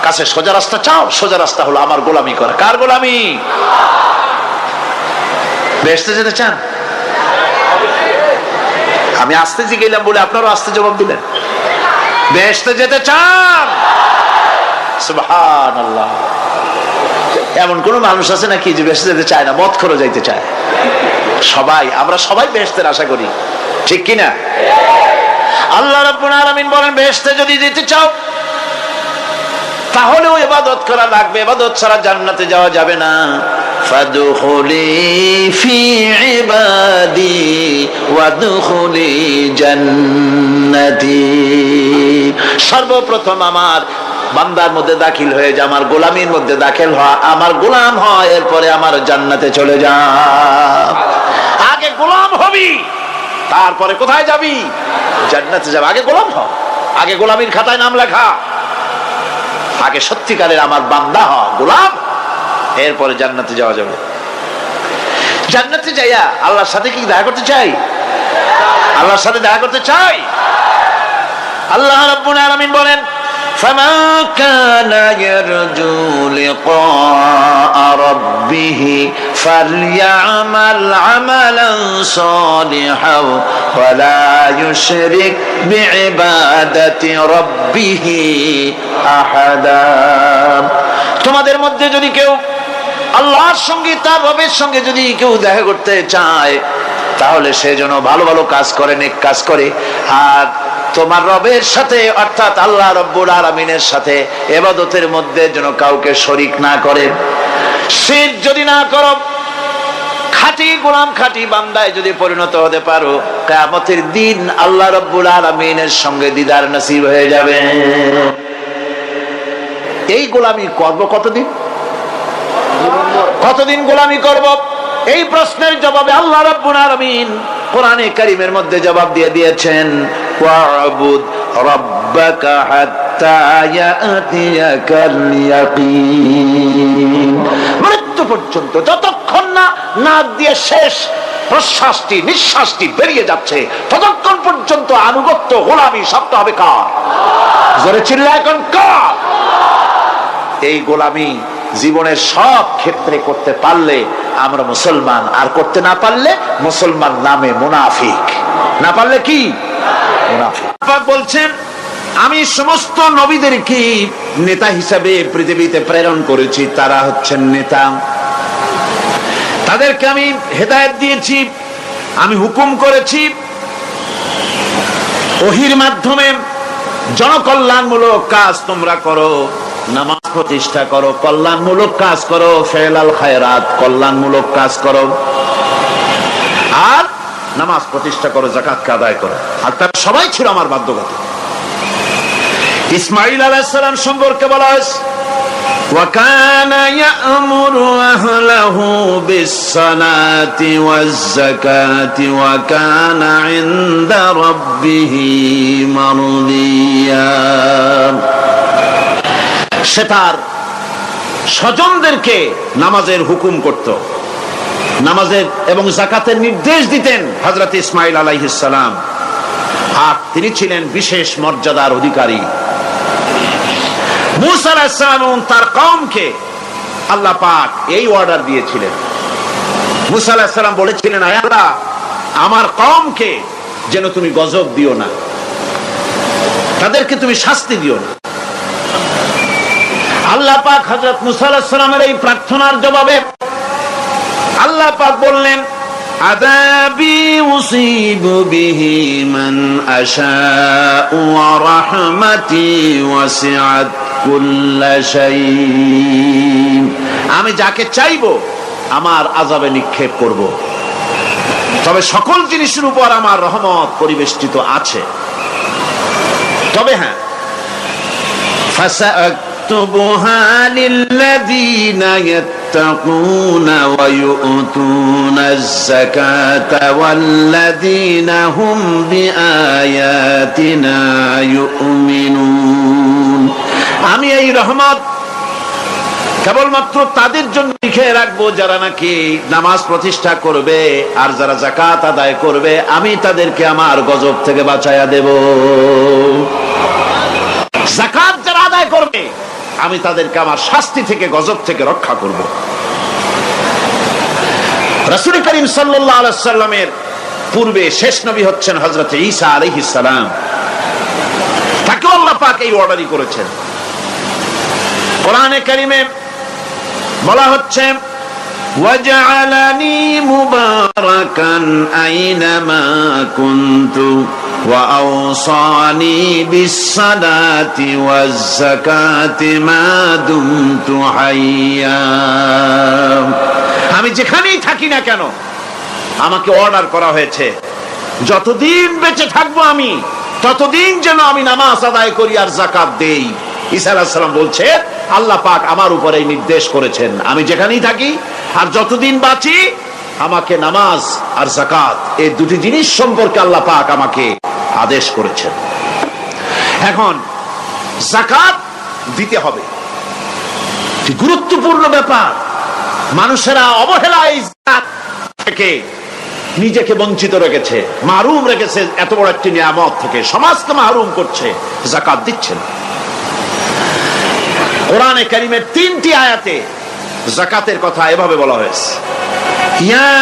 কাছে সোজা রাস্তা চাও, সোজা রাস্তা হলো আমার গোলামি করা। কার গোলামি? বেহেশতে যেতে চান? আমি আস্তে জিগাইলাম বলে আপনারাও আস্তে জবাব দিলেন। বেহেশতে যেতে চান? সুবহানাল্লাহ। এমন কোন মানুষ আছে নাকি যে বেহেশতে যেতে চায় না? মদ খোর যাইতে চায়। সবাই, আমরা সবাই বেহেশতের আশা করি, ঠিক কিনা? আল্লাহ রাব্বুল আলামিন বলেন, বেহেশতে যদি যেতে চাও তাহলেও ইবাদত করা লাগবে, ইবাদত ছাড়া জান্নাতে যাওয়া যাবে না। ফাদখুলি ফি ইবাদি ওয়াদখুলি জান্নাতি। সর্বপ্রথম আমার বান্দার মধ্যে দাখিল হয়ে যা, আমার গোলামির মধ্যে দাখিল হওয়া, আমার গোলাম হয়, এরপরে আমার জান্নাতে চলে যা। আগে গোলাম হবি, তারপরে কোথায় যাবি? জান্নাতে যাবে। আগে গোলাম হ, আগে গোলামির খাতায় নাম লেখা, আগে সত্যিকারের আমার বান্দা হ, গোলাম, এরপরে জান্নাতে যাওয়া যাবে। জান্নাতে যাইয়া আল্লাহর সাথে কি দেখা করতে চাই? আল্লাহর সাথে দেখা করতে চাই। আল্লাহ রাব্বুল আলামিন বলেন, فمن كان يرجو لقاء ربه فليعمل عملا صالحا ولا يشرك بعبادة ربه أحدا। তোমাদের মধ্যে যদি কেউ আল্লাহর সঙ্গে, তার রবের সঙ্গে যদি কেউ দেখা করতে চায়, তাহলে সে যেন ভালো ভালো কাজ করে, নেক কাজ করে, আর তোমার রবের সাথে অর্থাৎ আল্লাহ রব্বুল আলামিনের সাথে ইবাদতের মধ্যে যেন কাউকে শরীক না করে। শিরক যদি না করো, খাঁটি গোলাম খাঁটি বান্দায় যদি পরিণত হতে পারো, কিয়ামতের দিন আল্লাহ রব্বুল আলামিনের সঙ্গে দিদার নসিব হয়ে যাবে। এই গোলামি করব কতদিন? কতদিন গোলামি করব? এই প্রশ্নের জবাবে আল্লাহ রাব্বুল আলামিন কোরআনে কারীমের মধ্যে জবাব দিয়ে দিয়েছেন, ওয়া'বুদ রাব্বাকা হাত্তা ইয়াতিয়াকাল ইয়াকিন। মৃত্যু পর্যন্ত যতক্ষণ না নাক দিয়ে শেষ প্রশ্বাসটি নিঃশ্বাসটি বেরিয়ে যাচ্ছে ততক্ষণ পর্যন্ত আনুগত্য গোলামি শব্দ হবে কার? জোরে চিল্লায় এখন কার? এই গোলামি জীবনের সব ক্ষেত্রে করতে পারলে আমরা মুসলমান, আর করতে না পারলে মুসলমান নামে মুনাফিক। না পারলে কি? মুনাফিক। পাক বলছেন, আমি সমস্ত নবীদেরকে নেতা হিসাবে পৃথিবীতে প্রেরণ করেছি। তারা হচ্ছেন নেতা, তাদেরকে আমি হেদায়েত দিয়েছি, আমি হুকুম করেছি ওহীর মাধ্যমে জনকল্যাণমূলক কাজ তোমরা করো, নামাজ প্রতিষ্ঠা করো, কল্যাণমূলক কাজ করো, ফেলাল খায়রাত কল্যাণমূলক কাজ করো, আর নামাজ প্রতিষ্ঠা করো, যাকাতকে আদায় করো। আর তারা সবাই ছিল আমার বাধ্যগত। ইসমাঈল আলাইহিস সালাম সম্পর্কে বলা হয়েছে, ওয়া কানা ইয়া'মুরু আহলাহু বিস-সালাতি ওয়াজ-যাকাতি ওয়া কানা 'ইনদা রাব্বিহি মারদিয়া। সে তার স্বজনদেরকে নামাজের হুকুম করত, নামাজের এবং যাকাতের নির্দেশ দিতেন হযরত ইসমাঈল আলাইহিস সালাম। আর তিনি ছিলেন বিশেষ মর্যাদার অধিকারী। মূসা আলাইহিস সালাম তার কওমকে আল্লাহ পাক এই অর্ডার দিয়েছিলেন। মূসা আলাইহিস সালাম বলেছিলেন, হে আল্লাহ, আমার কওমকে যেন তুমি গজব দিও না, তাদেরকে তুমি শাস্তি দিও না। আল্লাহ পাক হযরত মূসা আলাইহিস সালামের এই প্রার্থনার জবাবে আল্লাহ পাক বললেন, আযাবি উসিবু বিহি মান আশাউ ওয়া রাহমাতি ওয়াসিআত কুল্লা শাই। আমি যাকে চাইবো আমার আযাবে নিক্ষেপ করব, তবে সকল জিনিসের উপর আমার রহমত পরিবেষ্টিত আছে। তবে হ্যাঁ, فسأكتبها للذين يتقون ويؤتون الزكاة والذين هم بآياتنا يؤمنون। আমি এই রহমত কেবলমাত্র তাদের জন্য লিখে রাখবো যারা নাকি নামাজ প্রতিষ্ঠা করবে আর যারা যাকাত আদায় করবে, আমি তাদেরকে আমার গজব থেকে বাঁচায়া দেব। যাকাত যারা আদায় করবে আমি তাদেরকে আমার শাস্তি থেকে গজব থেকে রক্ষা করব। রাসূল করিম সাল্লাল্লাহু আলাইহি সাল্লামের পূর্বে শেষ নবী হচ্ছেন হযরত ঈসা আলাইহিস সালাম। তাকে আল্লাহ পাক এই অর্ডারই করেছেন। কোরআনে কারীমে বলা হচ্ছে, ওয়াজআলানি মুবারাকান আইনামা কুনতু ওয়া আওসানি বিস-সালাতি ওয়াজ-যাকাতি মা দুমতু হাইয়া। আমি যেখানেই থাকি না কেন আমাকে অর্ডার করা হয়েছে যতদিন বেঁচে থাকবো আমি ততদিন যেন আমি নামাজ আদায় করি আর যাকাত দেই। ঈসা আলাইহিস সালাম বলছে, আল্লাহ পাক আমার উপরে এই নির্দেশ করেছেন, আমি যেখানেই থাকি আর যতদিন বাঁচি আমাকে নামাজ আর যাকাত এই দুটি জিনিস সম্পর্কে আল্লাহ পাক আমাকে আদেশ করেছেন। এখন যাকাত দিতে হবে, গুরুত্বপূর্ণ ব্যাপার। মানুষেরা অবহেলায় যাকাত থেকে নিজেকে বঞ্চিত রেখেছে, মাহরুম রেখেছে এত বড় একটি নিয়ামত থেকে, সমাজকে মাহরুম করছে, যাকাত দিচ্ছে না। কোরআনে কারীমের 3টি আয়াতে যাকাতের কথা এভাবে বলা হয়েছে, ইয়া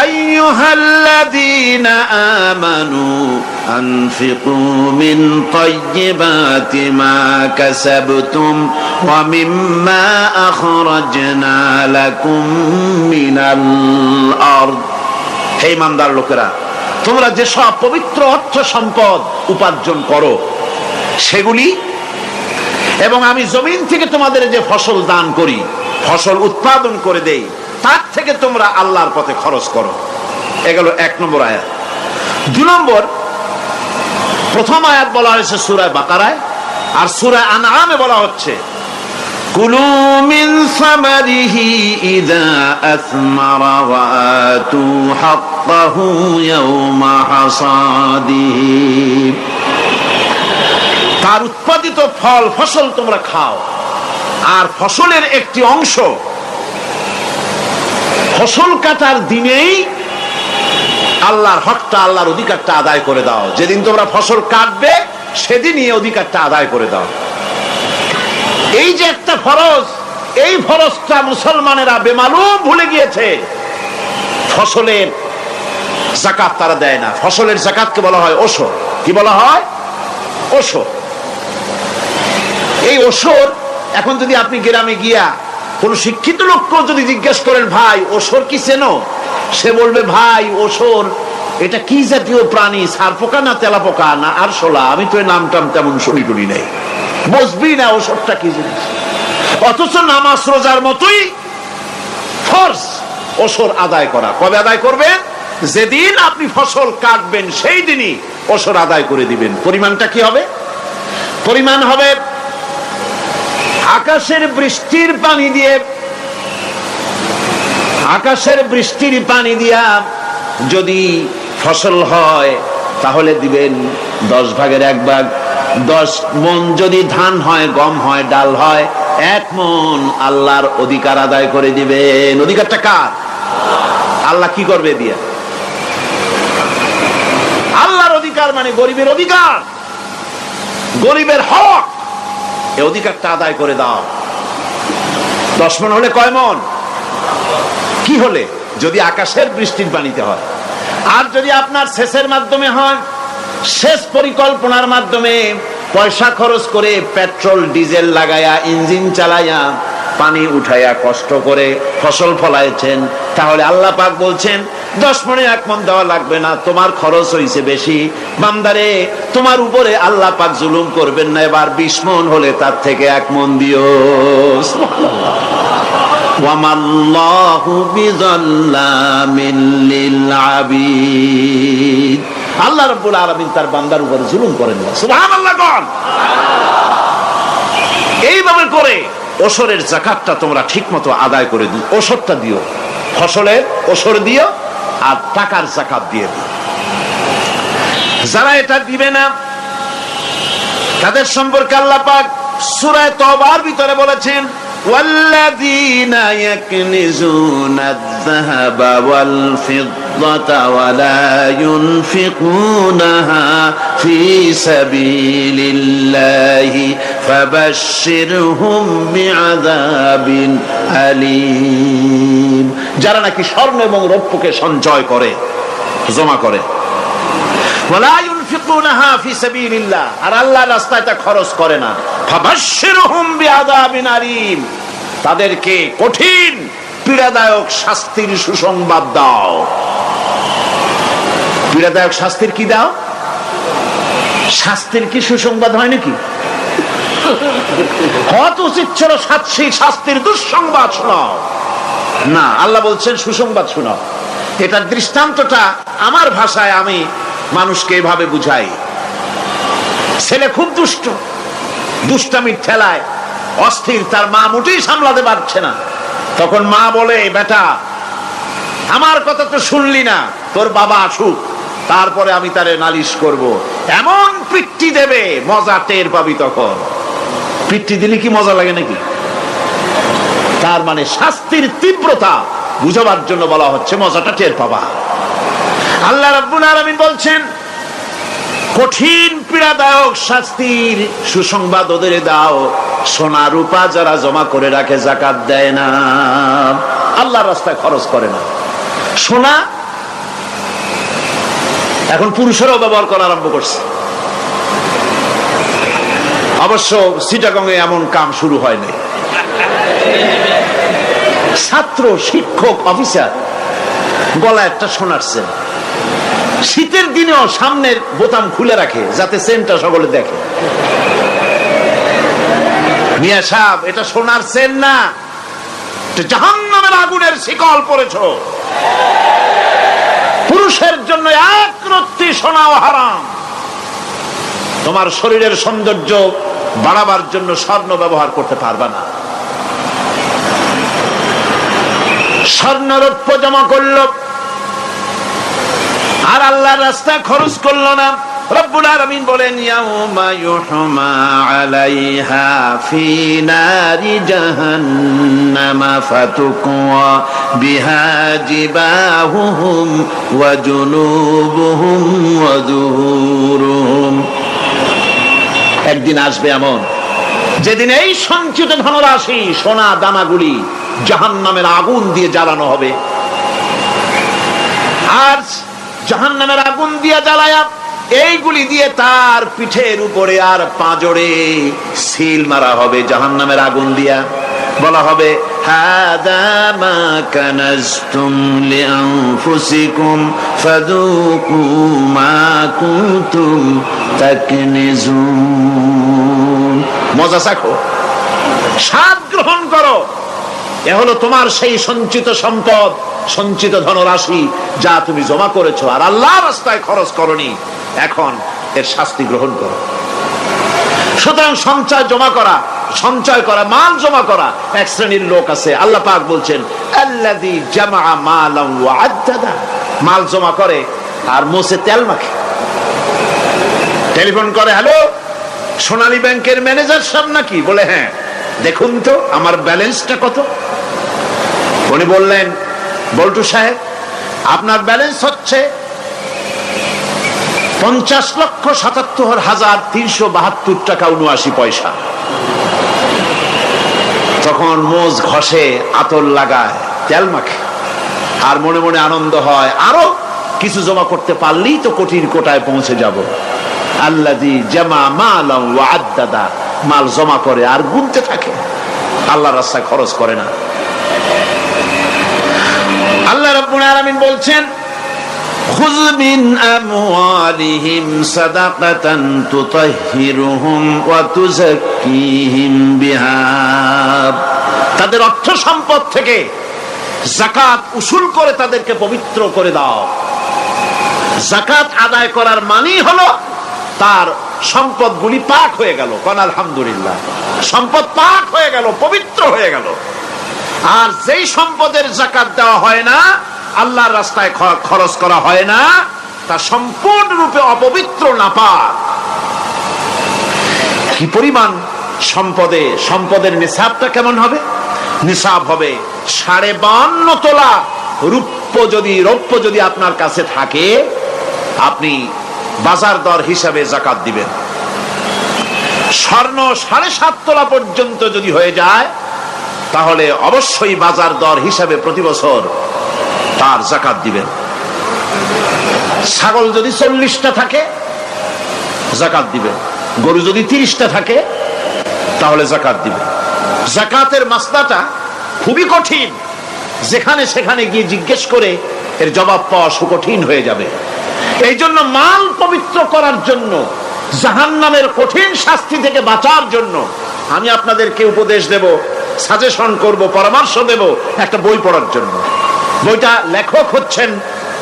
আইয়ুহাল্লাযীনা আমানু আনফিকু মিন তাইয়্যিবাতি মা কাসাবতুম ওয়া মিম্মা আখরাজনা লাকুম মিনাল আরদ। হে ইমানদার লোকেরা, তোমরা যেসব পবিত্র অর্থ সম্পদ উপার্জন করো সেগুলি, এবং আমি জমিন থেকে তোমাদের যে ফসল দান করি, ফসল উৎপাদন করে দেই, তার থেকে তোমরা আল্লাহর পথে খরচ করো। এগুলো 1 নম্বর আয়াত। 2 নম্বর, প্রথম আয়াত বলা হয়েছে সূরা বাকারায়, আর সূরা আনআমে বলা হচ্ছে কুলু মিন সামারিহি ইযা আসমারা ওয়া আতু হাক্কাহু ইয়াওমা হাসাদিহি। তার উৎপাদিত ফল ফসল তোমরা খাও, আর ফসলের একটি অংশ ফসল কাটার দিনেই আল্লাহর হকটা, আল্লাহর অধিকারটা আদায় করে দাও। যেদিন তোমরা ফসল কাটবে সেদিনই এই অধিকারটা আদায় করে দাও। এই যে একটা ফরজ, এই ফরজটা মুসলমানেরা বেমালুম ভুলে গিয়েছে। ফসলের যাকাত তারা দেয় না। ফসলের যাকাতকে বলা হয় ওশর। কি বলা হয়? ওশর। এই ওশর এখন যদি আপনি গ্রামে গিয়া কোন শিক্ষিত লোককে যদি জিজ্ঞেস করেন, ভাই ওশর কি চেনো? সে বলবে, ভাই ওশর এটা কি জাতীয় প্রাণী, সারপোকা না তেলাপোকা না আরশোলা, আমি তো এই নামটাম তেমন শুনি টুনি নেই, বুঝবি না ওশরটা কি জিনিস। অথচ নামাজ রোজার মতোই ফরজ ওশর আদায় করা। কবে আদায় করবেন? যেদিন আপনি ফসল কাটবেন সেই দিনই ওশর আদায় করে দিবেন। পরিমাণটা কি হবে? পরিমাণ হবে আকাশের বৃষ্টির পানি দিয়ে, আকাশের বৃষ্টির পানি দিয়া যদি ফসল হয় তাহলে দিবেন 10 ভাগের 1 ভাগ। 10 মণ যদি ধান হয়, গম হয়, ডাল হয়, 1 মণ আল্লাহর অধিকার আদায় করে দিবেন। অধিকারটা কার? আল্লাহ কি করবে দিয়া? আল্লাহর অধিকার মানে গরিবের অধিকার, গরিবের হক। এই অধিকারটা আদায় করে দাও। 10 মণ হলে কয় মণ? কি হলে? যদি আকাশের বৃষ্টির পানিতে হয়। আর যদি আপনার সেচের মাধ্যমে হয়, সেচ পরিকল্পনার মাধ্যমে পয়সা খরচ করে পেট্রোল ডিজেল লাগায়া ইঞ্জিন চালাইয়া পানি উঠাইয়া কষ্ট করে ফসল ফলাইছেন, তাহলে আল্লাহ পাক বলছেন 10 মণে 1 মণ দেওয়া লাগবে না, তোমার খরচ হইছে বেশি। বান্দারে, তোমার উপরে আল্লাহ পাক জুলুম করবেন না, এবার 20 মণ হলে তার থেকে 1 মণ দিও। ওয়ামাল্লাহু বিযাল্লামিন লিল আবিদ। আল্লাহ রাব্বুল আলামিন তার বান্দার উপর জুলুম করেন না। সুবহানাল্লাহ। কোন এইভাবে করে ওশরের যাকাতটা তোমরা ঠিকমতো আদায় করে দিও। ওশরটা দিও, ফসলের ওশর দিও, আর টাকার যাকাত দিয়ে দিও। যারা এটা দিবে না তাদের সম্পর্কে আল্লাহ পাক সূরা তওবার ভিতরে বলেছেন, والذين يكنزون الذهب والفضة ولا ينفقونها في سبيل الله فبشرهم بعذاب أليم। যারা নাকি স্বর্ণ এবং রৌপ্যকে সঞ্চয় করে, জমা করে, ওয়ালা ইউনফিকুনাহা ফি সাবিলিল্লাহ, আর আল্লাহর রাস্তায় তা খরচ করে না, ফাবাশশিরহুম বিআযাবিন আলীম, তাদেরকে কঠিন পীড়াদায়ক শাস্তির সুসংবাদ দাও। পীড়াদায়ক শাস্তির কি দাও? শাস্তির কি সুসংবাদ হয় নাকি? কত উচিত ছিল শাস্তির দুঃসংবাদ শোনাও না, আল্লাহ বলছেন সুসংবাদ শোনাও। এটার দৃষ্টান্তটা আমার ভাষায় আমি মানুষকে এভাবে বুঝাই। ছেলে খুব দুষ্ট, দুষ্টামির ঠেলায় অস্থির, তার মা মোটেই সামলাতে পারছে না। তখন মা বলে, বেটা আমার কথা তো শুনলি না, তোর বাবা আসুক, তারপরে আমি তারে নালিশ করব। এমন পিট্টি দেবে, মজা টের পাবি তখন। পিট্টি দিলে কি মজা লাগে নাকি? তার মানে শাস্তির তীব্রতা বুঝাবার জন্য বলা হচ্ছে, মজাটা টের পাবা। আল্লাহ রাব্বুল আলামিন বলছেন, কঠিন পীড়াদায়ক শাস্তির সুসংবাদ ওদের দাও, সোনা রূপা যারা জমা করে রাখে, যাকাত দেয় না, আল্লাহর রাস্তায় খরচ করে না। সোনা এখন পুরুষেরাও ব্যবহার করা আরম্ভ করছে। অবশ্য চিটাগংয়ে এমন কাম শুরু হয়নি। ছাত্র, শিক্ষক, অফিসার গলায় একটা সোনার চেন, শীতের দিনেও সামনের বোতাম খুলে রাখে যাতে চেনটা সকলে দেখে। মিয়া সাহেব, এটা সোনার চেন না, জাহান্নামের আগুনের শিকল পড়েছো। পুরুষের জন্য এক রত্তি সোনাও হারাম। তোমার শরীরের সৌন্দর্য বাড়াবার জন্য স্বর্ণ ব্যবহার করতে পারবে না। স্বর্ণ রৌপ্য জমা করলো আর আল্লাহর রাস্তায় খরচ করলো না। রব্বুল আলামিন বলেন, ইয়াউমা ইউহমা আলাইহা ফি নারি জাহান্নামা ফাতুকওয়া বিহা জিবাহুহুম ওয়া জুনুবুহুম ওয়া যুহুরুহুম। একদিন আসবে এমন যেদিন এই সঞ্চিত ধনরাশি সোনা দানাগুলি জাহান্নামের আগুন দিয়ে জ্বালানো হবে। আর জাহান্নামের আগুন দিয়ে জ্বালায়া এইগুলি দিয়ে তার পিঠের উপরে আর পাঁজরে সিল মারা হবে জাহান্নামের আগুন দিয়া। বলা হবে, হাদা মা কানাজতুম লিআনফুসিকুম ফাযুকু মা কুনতুম তাকনিজুন। মজা চাখো, স্বাদ গ্রহণ করো। এ হলো তোমার সেই সঞ্চিত সম্পদ, সঞ্চিত ধনরাশি যা তুমি জমা করেছো আর আল্লাহর রাস্তায় খরচ করনি। এখন এর শাস্তি গ্রহণ করো। সুতরাং সঞ্চয় করা, মাল জমা করা এক শ্রেণীর লোক আছে। আল্লাহ পাক বলছেন, আল্লাযী জামা মালান ওয়া আদ্দাদা। মাল জমা করে আর মোছে তেল মাখে। টেলিফোন করে, হ্যালো সোনালী ব্যাংকের ম্যানেজার সাহেব নাকি? বলে, হ্যাঁ, দেখুন তো আমার ব্যালেন্সটা কত। উনি বললেন, বল্টু সাহেব, আপনার ব্যালেন্স হচ্ছে 50,77,372 টাকা 79 পয়সা। তখন মোজ ঘষে, আতর লাগায়, তেল মাখে আর মনে মনে আনন্দ হয়, আরো কিছু জমা করতে পারলেই তো কোটির কোটায় পৌঁছে যাব। আল্লাযী জামা মালান ওয়া আদ্দাদা। মাল জমা করে আর গুনতে থাকে, আল্লাহর রাস্তায় খরচ করে না। আল্লাহ রাব্বুল আলামিন বলছেন, খুয মিন আমওয়ালিহিম সাদাকাতান তুতাহহিরুহুম ওয়া তুযাক্কিহিম বিহা। তাদের অর্থ সম্পদ থেকে যাকাত উসুল করে তাদেরকে পবিত্র করে দাও। যাকাত আদায় করার মানে হলো তার সম্পদগুলি পাক হয়ে গেল। কোন আলহামদুলিল্লাহ, সম্পদ পাক হয়ে গেল, পবিত্র হয়ে গেল। আর যেই সম্পদের যাকাত দেওয়া হয় না, আল্লাহর রাস্তায় খরচ করা হয় না, তা সম্পূর্ণরূপে অপবিত্র, নাপাক। কি পরিমাণ সম্পদের নিসাবটা কেমন হবে? নিসাব হবে 52.5 তোলা রৌপ্য যদি আপনার কাছে থাকে, আপনি বাজার দর হিসাবে যাকাত দিবেন। স্বর্ণ 7.5 তোলা পর্যন্ত যদি হয়ে যায়, তাহলে অবশ্যই বাজার দর হিসাবে প্রতি বছর তার যাকাত দিবেন। ছাগল যদি 40টা থাকে, যাকাত দিবেন। গরু যদি 30টা থাকে, তাহলে যাকাত দিবেন। যাকাতের মাসলাটা খুবই কঠিন। যেখানে সেখানে গিয়ে জিজ্ঞেস করে এর জবাব পাওয়া সুকঠিন হয়ে যাবে। এই জন্য মাল পবিত্র করার জন্য, জাহান্নামের কঠিন শাস্তি থেকে বাঁচার জন্য আমি আপনাদেরকে উপদেশ দেব, সাজেশন করব, পরামর্শ দেব একটা বই পড়ার জন্য। বইটা লেখক হচ্ছেন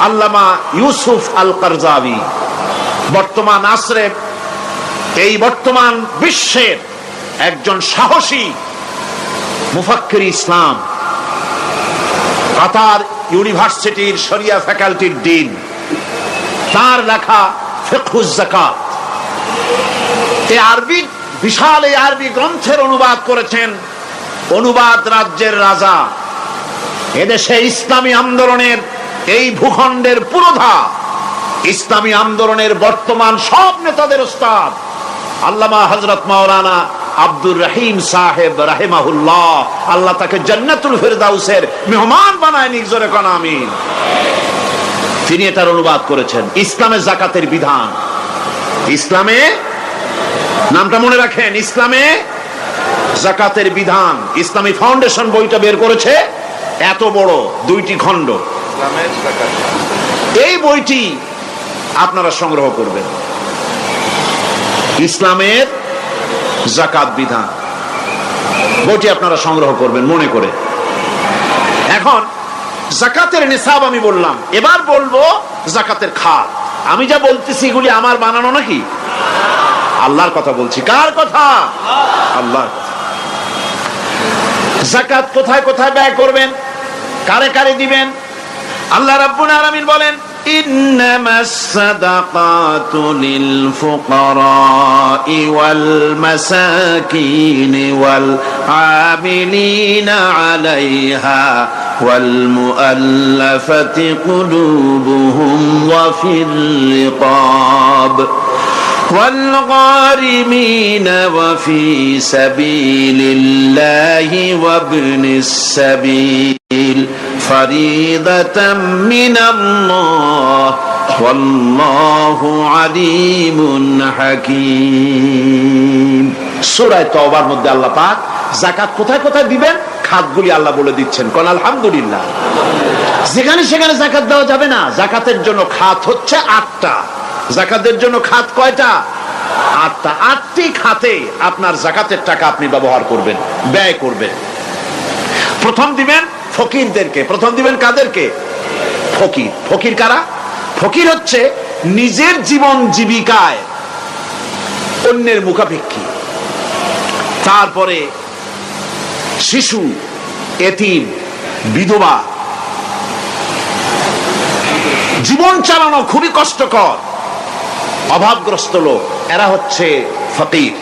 আল্লামা ইউসুফ আল কারজাবী। বর্তমান আসরে, এই বর্তমান বিশ্বের একজন সাহসী মুফাক্কির ইসলাম, কাতার ইউনিভার্সিটির শরিয়া ফ্যাকাল্টির ডিন। তার লেখা ফিকহুজ যাকাত, বিশাল এই আরবি গ্রন্থের অনুবাদ করেছেন অনুবাদ রাজ্যের রাজা। এদেশে ইসলামী আন্দোলনের, এই ভূখণ্ডের পুরোধা ইসলামী আন্দোলনের বর্তমান সব নেতাদের ওস্তাদ আল্লামা হযরত মাওলানা আব্দুর রহিম সাহেব রাহিমাহুল্লাহ। আল্লাহ তাকে জান্নাতুল ফেরদাউসের মেহমান বানায় নিক, জোরে কোন আমিন। তিনি এটার অনুবাদ করেছেন। ইসলামে যাকাতের বিধান, ইসলামে, নামটা মনে রাখেন, ইসলামে যাকাতের বিধান। ইসলামী ফাউন্ডেশন বইটা বের করেছে, এত বড় 2টি খণ্ড। এই বইটি আপনারা সংগ্রহ করবেন। ইসলামের যাকাত বিধান বইটি আপনারা সংগ্রহ করবেন মনে করে। এখন যাকাতের নিসাব আমি বললাম, এবার বলবো যাকাতের খাত। আমি যা বলতেছি এগুলি আমার বানানো নাকি? আল্লাহর কথা বলছি। কার কথা? আল্লাহর কথা। যাকাত কোথায় কোথায় ব্যয় করবেন, কারে কারে দিবেন? আল্লাহ রাব্বুল আলামিন বলেন, ইন্নামাস সাদাকাতু লিল ফুকারাই ওয়াল মাসাকিন ওয়াল আমিলিনা আলাইহা ওয়াল মুআল্লাফাতি কুলুবুহুম ওয়া ফির রিকাব والغارمين وفي سبيل الله وابن السبيل فريضة من الله والله عليم حكيم। সূরা তওবার মধ্যে আল্লাহ পাক যাকাত কোথায় কোথায় দিবেন খাতগুলি আল্লাহ বলে দিচ্ছেন। কোন আলহামদুলিল্লাহ। যেখানে সেখানে যাকাত দেওয়া যাবে না। যাকাতের জন্য খাত হচ্ছে 8টা। যাকাতের জন্য খাত কয়টা? 8টা। 8টি খাতে আপনার যাকাতের টাকা আপনি ব্যবহার করবেন, ব্যয় করবেন। প্রথম দিবেন ফকিরদেরকে। প্রথম দিবেন কাদেরকে? ফকির। ফকির কারা? ফকির হচ্ছে নিজের জীবন জীবিকায় অন্যের মুখাপেক্ষী। তারপরে শিশু, এতিম, বিধবা, জীবন চালানো খুবই কষ্টকর, অভাবগ্রস্ত লোক, এরা হচ্ছে ফকির।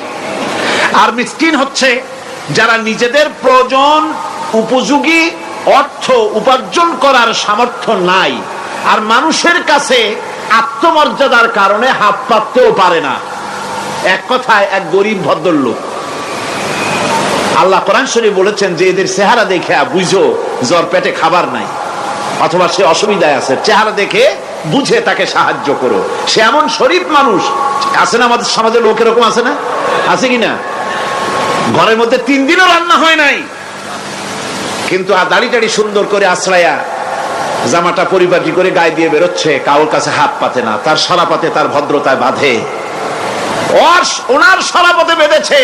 আর মিসকিন হচ্ছে যারা নিজেদের প্রয়োজন উপযোগী অর্থ উপার্জন করার সামর্থ্য নাই, আর মানুষের কাছে আত্মমর্যাদার কারণে হাত পাততেও পারে না। এক কথায় এক গরিব ভদ্রলোক। আল্লাহ কোরআন শরীফে বলেছেন যে এদের চেহারা দেখে বুঝো জ্বর পেটে খাবার নাই, অথবা সে অসুবিধায় আছে, চেহারা দেখে বুঝে তাকে সাহায্য করো। সে এমন শরীফ মানুষ আছে না আমাদের সমাজের লোক, এরকম আছে না? আছে কিনা? ঘরের মধ্যে 3 দিনও রান্না হয় নাই, কিন্তু দাড়ি টাড়ি সুন্দর করে আশ্রয়া জামাটা পরিপাটি করে গায়ে দিয়ে বেরোচ্ছে, কারোর কাছে হাত পাতে না, তার সরাপাতে তার ভদ্রতায় বাঁধে। ওনার সরাপতে বেঁধেছে,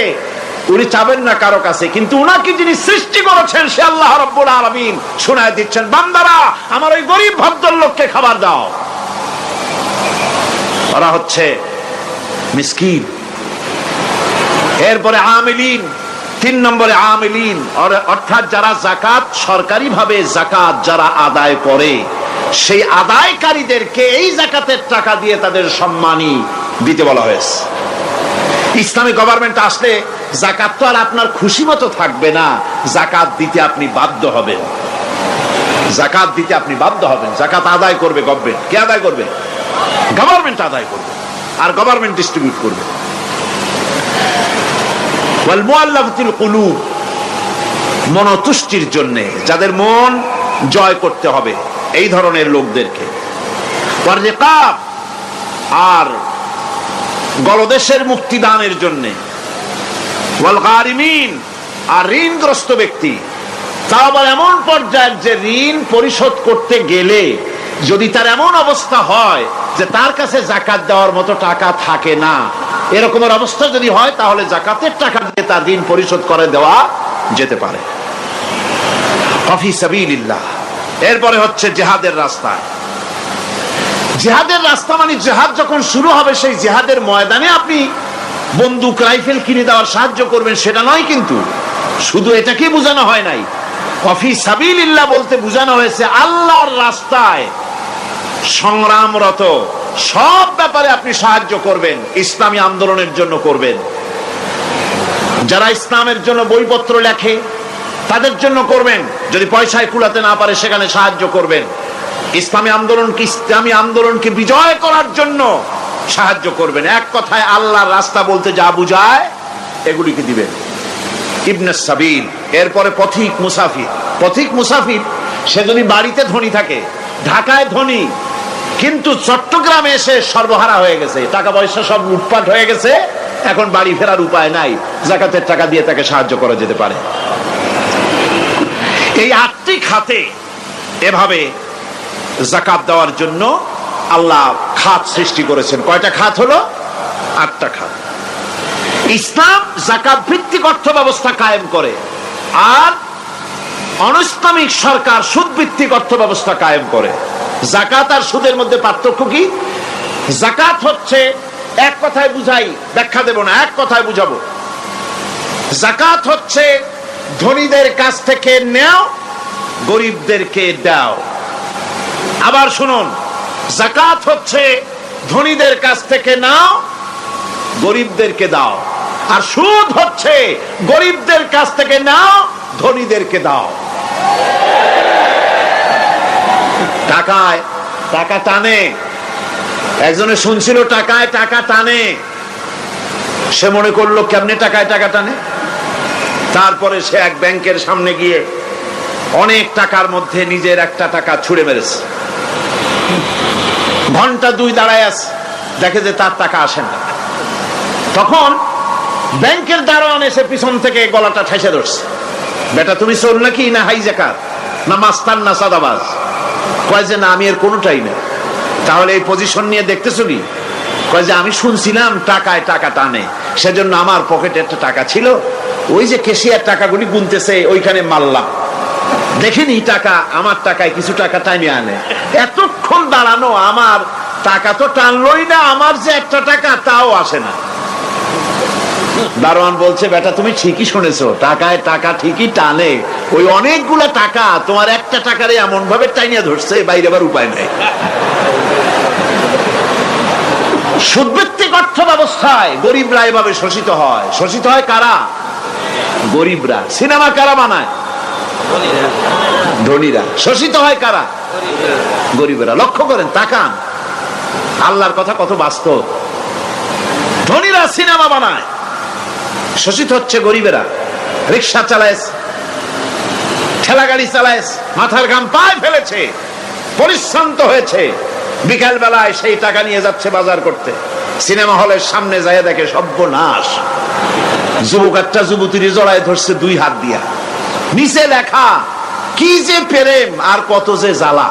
উনি চাবেন না কারো কাছে, কিন্তু উনাকে যিনি সৃষ্টি করেছেন সে আল্লাহ রাব্বুল আলামিন শোনায় দিচ্ছেন, বান্দারা আমার ওই গরিব ভদ্রলোককে খাবার দাও। ওরা হচ্ছে মিসকিন। এরপরে আমিলিন, 3 নম্বরে আমিলিন, অর্থাৎ যারা যাকাত সরকারি ভাবে যাকাত যারা আদায় করে, সেই আদায়কারীদেরকে এই যাকাতের টাকা দিয়ে তাদের সম্মানী দিতে বলা হয়েছে। ইসলামী গভর্নমেন্ট আসলে যাকাত তো আর আপনার খুশি মতো থাকবে না, যাকাত দিতে আপনি বাধ্য হবেন। যাকাত দিতে আপনি বাধ্য হবেন। যাকাত আদায় করবে গভর্নমেন্ট। কে আদায় করবে? গভর্নমেন্ট আদায় করবে, আর গভর্নমেন্ট ডিস্ট্রিবিউট করবে। ওয়াল মুআল্লাফাতিল কুলুব, মনতুষ্টির জন্য, যাদের মন জয় করতে হবে এই ধরনের লোকদেরকে। ওয়ার রিকাব, আর গলদেশের মুক্তি দানের জন্য। ওয়াল গারিমিন, আর ঋণগ্রস্ত ব্যক্তি, তা আবার এমন পর্যায়ের যে ঋণ পরিশোধ করতে গেলে যদি তার এমন অবস্থা হয় যে তার কাছে যাকাত দেওয়ার মতো টাকা থাকে না, এরকমের অবস্থা যদি হয় তাহলে যাকাতের টাকা দিয়ে তার ঋণ পরিশোধ করে দেওয়া যেতে পারে। ফি সাবিলিল্লাহ। এরপরে হচ্ছে জিহাদের রাস্তা। জিহাদের রাস্তা মানে জিহাদ যখন শুরু হবে সেই জিহাদের ময়দানে আপনি বন্দুক রাইফেল কিনে দেওয়ার সাহায্য করবেন সেটা নয়, কিন্তু শুধু এটাকে বোঝানো হয় নাই। ফি সাবিলিল্লাহ বলতে বোঝানো হয়েছে আল্লাহর রাস্তায় সংগ্রামরত সব ব্যাপারে আপনি সাহায্য করবেন, ইসলামী আন্দোলনের জন্য করবেন। যারা ইসলামের জন্য বইপত্র লেখে তাদের জন্য করবেন, যদি পয়সায় কুলাতে না পারে সেখানে সাহায্য করবেন। ইসলামী আন্দোলনকে বিজয় করার জন্য সাহায্য করবেন। এক কথায় আল্লাহর রাস্তা বলতে যা বুঝায় এগুলিকে দিবেন। ইবনে সাবিল, এরপরে পথিক মুসাফির। পথিক মুসাফির সে যদি বাড়িতে ধনী থাকে, ঢাকায় ধনী, কিন্তু চট্টগ্রামে এসে সর্বহারা হয়ে গেছে, টাকা পয়সা সব লুটপাট হয়ে গেছে, এখন বাড়ি ফেরার উপায় নাই, যাকাতের টাকা দিয়ে তাকে সাহায্য করা যেতে পারে। এই 8টি খাতে এভাবে যাকাত দেওয়ার জন্য আল্লাহ খাত সৃষ্টি করেছেন। কয়টা খাত হলো? 8টা খাত। ইসলাম যাকাত ভিত্তিক অর্থ ব্যবস্থা কায়েম করে, আর অনিসলামিক সরকার সুদ ভিত্তিক অর্থ ব্যবস্থা কায়েম করে। যাকাত আর সুদের মধ্যে পার্থক্য কি? যাকাত হচ্ছে, এক কথায় বুঝাই, ব্যাখ্যা দেব না, এক কথায় বুঝাবো। যাকাত হচ্ছে ধনীদের কাছ থেকে নেও, গরিবদেরকে দাও। আবার শুনুন, যাকাত হচ্ছে ধনীদের কাছ থেকে নাও, গরিবদেরকে দাও। আর সুদ হচ্ছে গরিবদের কাছ থেকে নাও, ধনীদেরকে দাও। টাকায় টাকা টানে। একজনে শুনছিল টাকায় টাকা টানে, সে মনে করলো কেমনে টাকায় টাকা টানে। তারপরে সে এক ব্যাংকের সামনে গিয়ে অনেক টাকার মধ্যে নিজের একটা টাকা ছুড়ে মেরেছে। ঘন্টা 2 দাঁড়ায় আছে, দেখে যে তার টাকা আসে না। তখন ব্যাংকের দারোয়ান এসে পিছন থেকে গলাটা ঠেসে ধরছে, বেটা তুমি চোর নাকি, না হাইজাকার, না মাস্তান, না সাদাবাজ? কয় যে না, আমি এর কোনোটাই না। তাহলে এই পজিশন নিয়ে দেখতেছো কি? কয় যে আমি শুনছিলাম টাকায় টাকা টানে, সেজন্য আমার পকেটে একটা টাকা ছিল, ওই যে ক্যাশিয়ার টাকাগুলি গুনতেছে ওইখানে মারলাম, দেখিনি টাকা, আমার টাকায় কিছু টাকা টাইমে আনে। এতক্ষণ দাঁড়ানো, আমার টাকা তো টানলই না, আমার যে একটা টাকা তাও আসে না। দারোয়ান বলছে, বেটা তুমি ঠিকই শুনেছো, টাকায় টাকা ঠিকই টানে, ওই অনেকগুলা টাকা তোমার একটা টাকারে এমন ভাবে টাইনিয়া ধরছে, বাইরে আবার উপায় নাই। সুদভিত্তিক অর্থ ব্যবস্থায় গরিবরা এভাবে শোষিত হয়। শোষিত হয় কারা? গরিবরা। সিনেমা কারা বানায়? ধনীরা। শোষিত হয় কারা? গরিবরা। লক্ষ্য করেন, তাকান, আল্লাহর কথা কত বাস্তব। ধনীরা সিনেমা বানায়, শোষিত হচ্ছে গরিবেরা। রিক্সা চালায়, ঠেলা গাড়ি চালায়, মাথার ঘাম পায়ে ফেলেছে, পরিশ্রান্ত হয়েছে, বিকাল বেলায় সেই টাকা নিয়ে যাচ্ছে বাজার করতে। সিনেমা হলের সামনে যায় দেখে সর্বনাশ, যুবক একটা যুবতীর জড়ায় ধরছে 2 হাত দিয়া, নিচে লেখা কি যে প্রেম আর কত যে জ্বালা।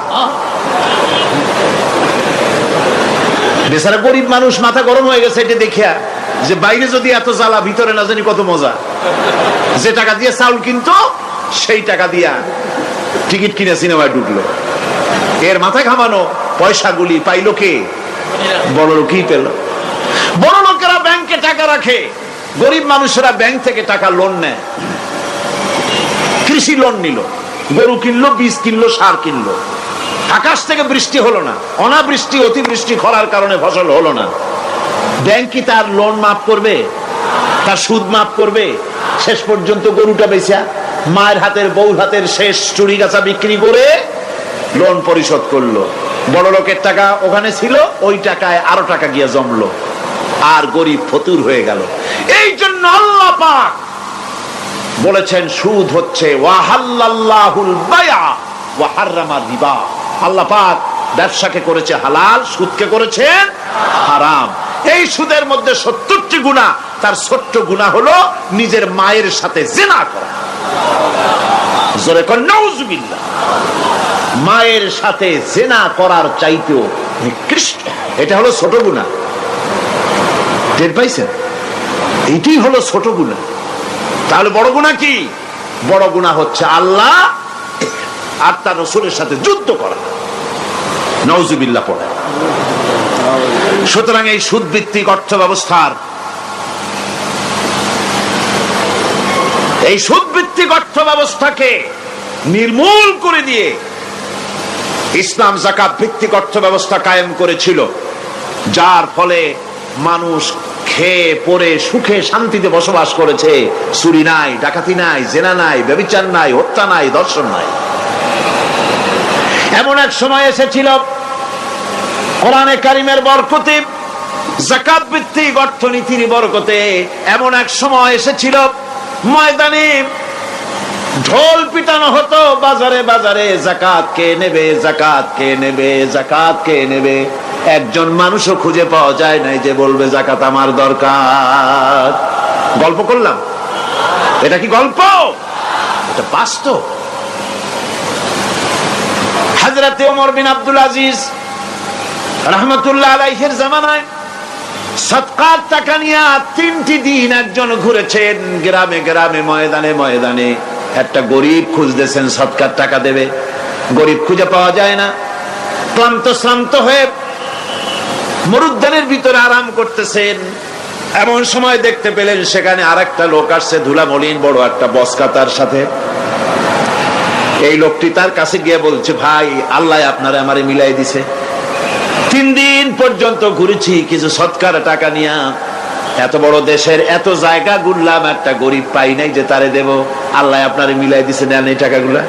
বেচারা গরিব মানুষ মাথা গরম হয়ে গেছে এটা দেখিয়া, যে বাইরে যদি এত জ্বালা, ভিতরে না জানি কত মজা। যে টাকা দিয়ে চাউল কিনতো, সেই টাকা দিয়া টিকিট কিনে সিনেমায় ঢুকলো। এর মাথা ঘামানো পয়সাগুলি পাইলো কে? বড় লোকই পেল। বড় লোকেরা ব্যাংকে টাকা রাখে, গরিব মানুষেরা ব্যাংক থেকে টাকা লোন নেয়। কৃষি লোন নিল, গরু কিনলো, বীজ কিনলো, সার কিনলো। আকাশ থেকে বৃষ্টি হলো না, অনাবৃষ্টি, অতিবৃষ্টি, খরার কারণে ফসল হলো না। ব্যাংক কি তার লোন মাফ করবে? তার সুদ মাফ করবে? শেষ পর্যন্ত গরুটা বেচা, মায়ের হাতের, বউর হাতের শেষ চুরি গাছা বিক্রি করে লোন পরিশোধ করলো। বড় লোকের টাকা ওখানে ছিল, ওই টাকায় আরো টাকা গিয়ে জমলো, আর গরিব ফতুর হয়ে গেল। এই জন্য আল্লাহ পাক বলেছেন, সুদ হচ্ছে ওয়াহাল্লাল্লাহুল বায়আ ওয়া হাররামার রিবা। আল্লাহ পাক ব্যবসাকে করেছে হালাল, সুদকে করেছেন হারাম। এই সুদের মধ্যে 70টি গুনাহ, তার ছোট্ট গুনাহ হলো নিজের মায়ের সাথে জিনা করা। জোরে কোন নাউজুবিল্লাহ। মায়ের সাথে জিনা করার চাইতেও নিকৃষ্ট, এটা হলো ছোট গুনাহ। টের পাইছেন? এটাই হলো ছোট গুনাহ। তাহলে বড় গুনাহ কি? বড় গুনাহ হচ্ছে আল্লাহ আর তার রাসূলের সাথে যুদ্ধ করা। নাউজুবিল্লাহ পড়ে। সুতরাং এই সুদ ভিত্তিক অর্থ ব্যবস্থার, এই সুদ ভিত্তিক অর্থ ব্যবস্থাকে নির্মূল করে দিয়ে ইসলাম যাকাত ভিত্তিক অর্থ ব্যবস্থা কায়েম করেছিল, যার ফলে মানুষ খেয়ে পরে সুখে শান্তিতে বসবাস করেছে। চুরি নাই, ডাকাতি নাই, জেনা নাই, ব্যভিচার নাই, হত্যা নাই, ধর্ষণ নাই। এমন এক সময় এসেছিল কোরআনে কারিমের বরকতে, যাকাত ভিত্তিক অর্থনীতির বরকতে, এমন এক সময় এসেছিল ময়দানে ঢোল পিটানো হতো বাজারে বাজারে, যাকাত কে নেবে, যাকাত কে নেবে, যাকাত কে নেবে। একজন মানুষও খুঁজে পাওয়া যায় নাই যে বলবে যাকাত আমার দরকার। গল্প করলাম? এটা কি গল্প? এটা বাস্তব। হযরত ওমর বিন আব্দুল আজিজ রাহমাতুল্লাহ আলাইহির জামানায় সদকার টাকা নিয়ে 3টি দিন একজন ঘুরেছেন গ্রামে গ্রামে, ময়দানে ময়দানে। একটা গরিব খুঁজতেছেন সদকার টাকা দেবে, গরিব খুঁজে পাওয়া যায় না। ক্লান্ত শ্রান্ত হয়ে মরুদ্যানের ভিতরে আরাম করতেছেন, এমন সময় দেখতে পেলেন সেখানে আরেকটা লোক আসছে, ধুলামলিন বড় একটা বস্কা তার সাথে। এই লোকটি তার কাছে গিয়ে বলছে, ভাই আল্লাহ আপনারে আমারে মিলাই দিছে, 3 দিন পর্যন্ত ঘুরেছি কিছু সৎকার টাকা নিয়ে, এত বড় দেশের এত জায়গা ঘুরলাম, একটা গরিব পাই নাই যে তারে দেব, আল্লাহ আপনারে মিলাই দিছে, নেন এই টাকাগুলা।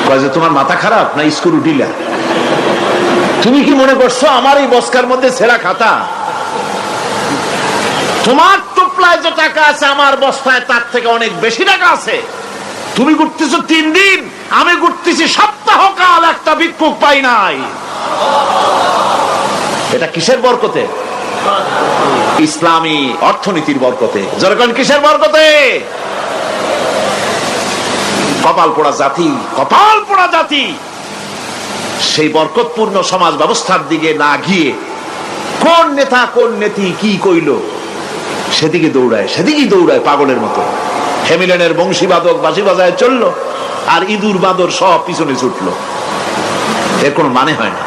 কয় যে তোমার মাথা খারাপ না স্কুল উঠিলা? তুমি কি মনে করছো আমার এই বস্কার মধ্যে ছেঁড়া খাতা? তোমার টুপলায় যে টাকা আছে আমার বস্তায় তার থেকে অনেক বেশি টাকা আছে। তুমি ঘুরতেছো 3 দিন, আমি ঘুরতেছি সপ্তাহকাল, একটা ভিক্ষুক পাই নাই। এটা কিসের বরকতে? ইসলামী অর্থনীতির বরকতে। যখন কিসের বরকতে? কপাল পোড়া জাতি, কপাল পোড়া জাতি। সেই বরকতপূর্ণ সমাজ ব্যবস্থার দিকে না গিয়ে কোন নেতা কোন নেত্রী কি কইল সেদিকে দৌড়ায়, সেদিকেই দৌড়ায় পাগলের মতো। হেমিলেনের বংশীবাদক বাঁশি বাজায় চললো, আর ইঁদুর বাঁদর সব পিছনে ছুটলো। এর কোন মানে হয় না।